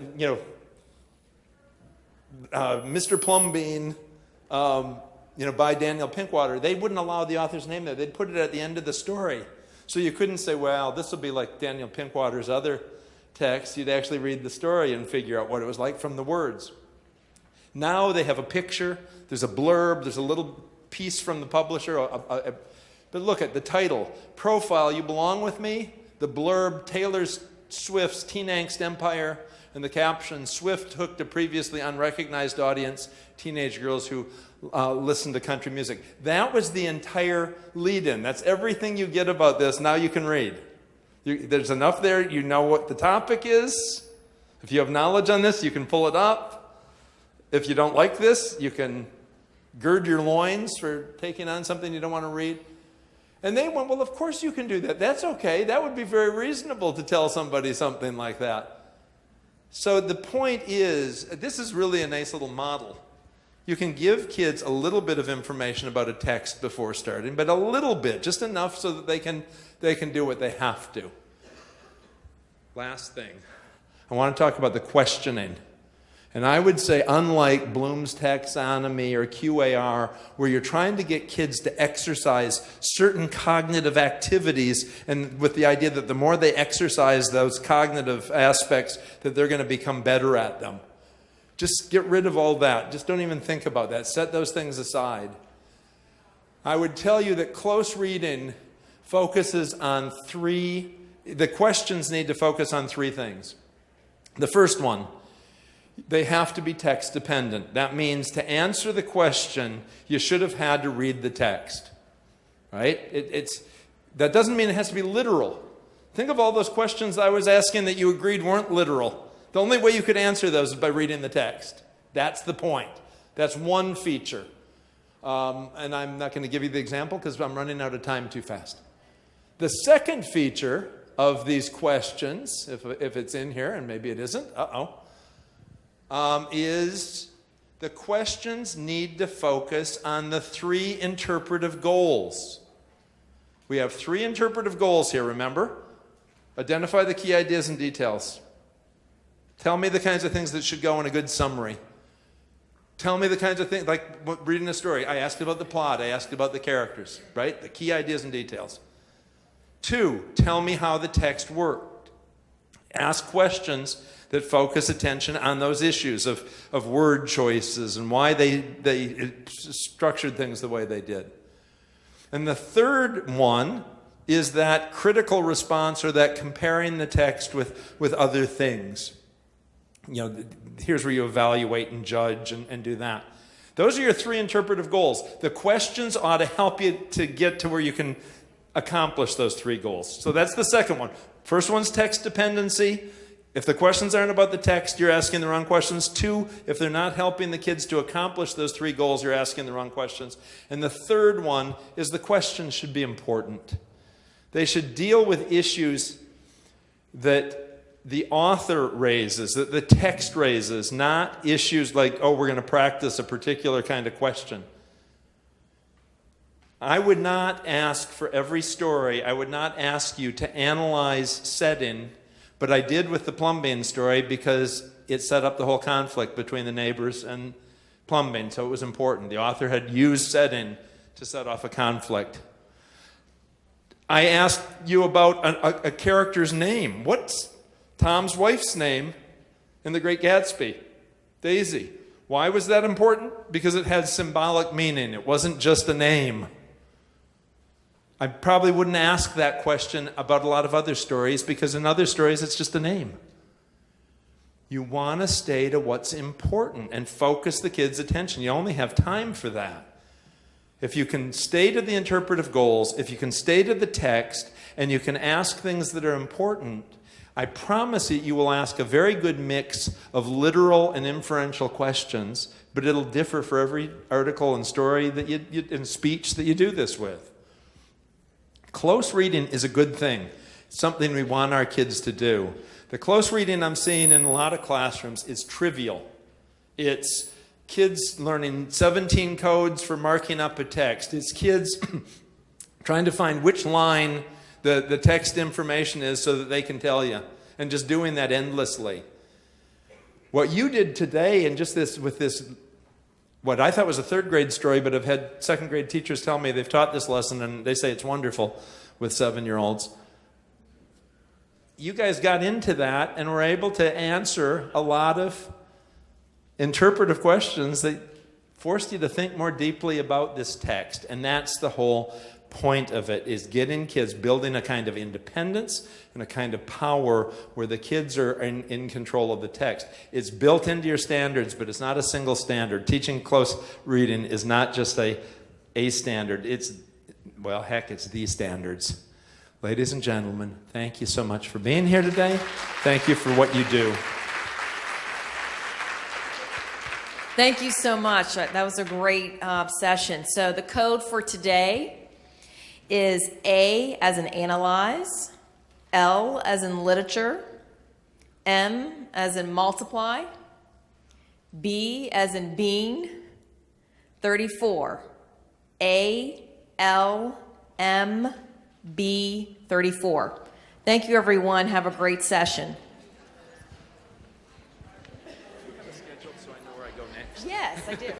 Mr. Plumbean, by Daniel Pinkwater. They wouldn't allow the author's name there. They'd put it at the end of the story. So you couldn't say, well, this will be like Daniel Pinkwater's other text. You'd actually read the story and figure out what it was like from the words. Now they have a picture. There's a blurb. There's a little piece from the publisher. But look at the title, Profile, You Belong With Me? The blurb, Taylor Swift's Teen Angst Empire. And the caption, Swift hooked a previously unrecognized audience, teenage girls who listen to country music. That was the entire lead-in. That's everything you get about this. Now you can read. There's enough there. You know what the topic is. If you have knowledge on this, you can pull it up. If you don't like this, you can gird your loins for taking on something you don't want to read. And they went, well, of course you can do that. That's okay. That would be very reasonable to tell somebody something like that. So the point is, this is really a nice little model. You can give kids a little bit of information about a text before starting, but a little bit, just enough so that they can do what they have to. Last thing, I want to talk about the questioning. And I would say, unlike Bloom's taxonomy or QAR, where you're trying to get kids to exercise certain cognitive activities, and with the idea that the more they exercise those cognitive aspects, that they're going to become better at them. Just get rid of all that. Just don't even think about that. Set those things aside. I would tell you that close reading focuses on the questions need to focus on three things. The first one, they have to be text dependent. That means to answer the question, you should have had to read the text. Right? That doesn't mean it has to be literal. Think of all those questions I was asking that you agreed weren't literal. The only way you could answer those is by reading the text. That's the point. That's one feature. And I'm not going to give you the example because I'm running out of time too fast. The second feature of these questions, if it's in here, and maybe it isn't, is the questions need to focus on the three interpretive goals. We have three interpretive goals here, remember? Identify the key ideas and details. Tell me the kinds of things that should go in a good summary. Tell me the kinds of things, like reading a story. I asked about the plot. I asked about the characters, right? The key ideas and details. 2, tell me how the text worked. Ask questions that focus attention on those issues of word choices and why they structured things the way they did. And the third one is that critical response, or that comparing the text with other things. Here's where you evaluate and judge and do that. Those are your three interpretive goals. The questions ought to help you to get to where you can accomplish those three goals. So that's the second one. First one's text dependency. If the questions aren't about the text, you're asking the wrong questions. 2, if they're not helping the kids to accomplish those three goals, you're asking the wrong questions. And the third one is the questions should be important. They should deal with issues that the author raises, that the text raises, not issues like, we're going to practice a particular kind of question. I would not ask for every story, I would not ask you to analyze setting, but I did with the Plumbean story because it set up the whole conflict between the neighbors and Plumbean, so it was important. The author had used setting to set off a conflict. I asked you about a character's name. What's Tom's wife's name in The Great Gatsby? Daisy. Why was that important? Because it had symbolic meaning. It wasn't just a name. I probably wouldn't ask that question about a lot of other stories because in other stories it's just a name. You want to stay to what's important and focus the kids' attention. You only have time for that. If you can stay to the interpretive goals, if you can stay to the text, and you can ask things that are important, I promise you will ask a very good mix of literal and inferential questions, but it'll differ for every article and story that and speech that you do this with. Close reading is a good thing, something we want our kids to do. The close reading I'm seeing in a lot of classrooms is trivial. It's kids learning 17 codes for marking up a text. It's kids trying to find which line the text information is so that they can tell you, and just doing that endlessly. What you did today, and just this with this, what I thought was a third grade story, but I've had second grade teachers tell me they've taught this lesson and they say it's wonderful with 7-year-olds. You guys got into that and were able to answer a lot of interpretive questions that forced you to think more deeply about this text. And that's the whole point of it, is getting kids, building a kind of independence and a kind of power where the kids are in control of the text. It's built into your standards, but it's not a single standard. Teaching close reading is not just a standard. It's, well, heck, it's the standards. Ladies and gentlemen, thank you so much for being here today. Thank you for what you do. Thank you so much. That was a great session. So the code for today is A as in analyze, L as in literature, M as in multiply, B as in bean, 34. A, L, M, B, 34. Thank you, everyone. Have a great session. So I know where I go next. Yes, I do.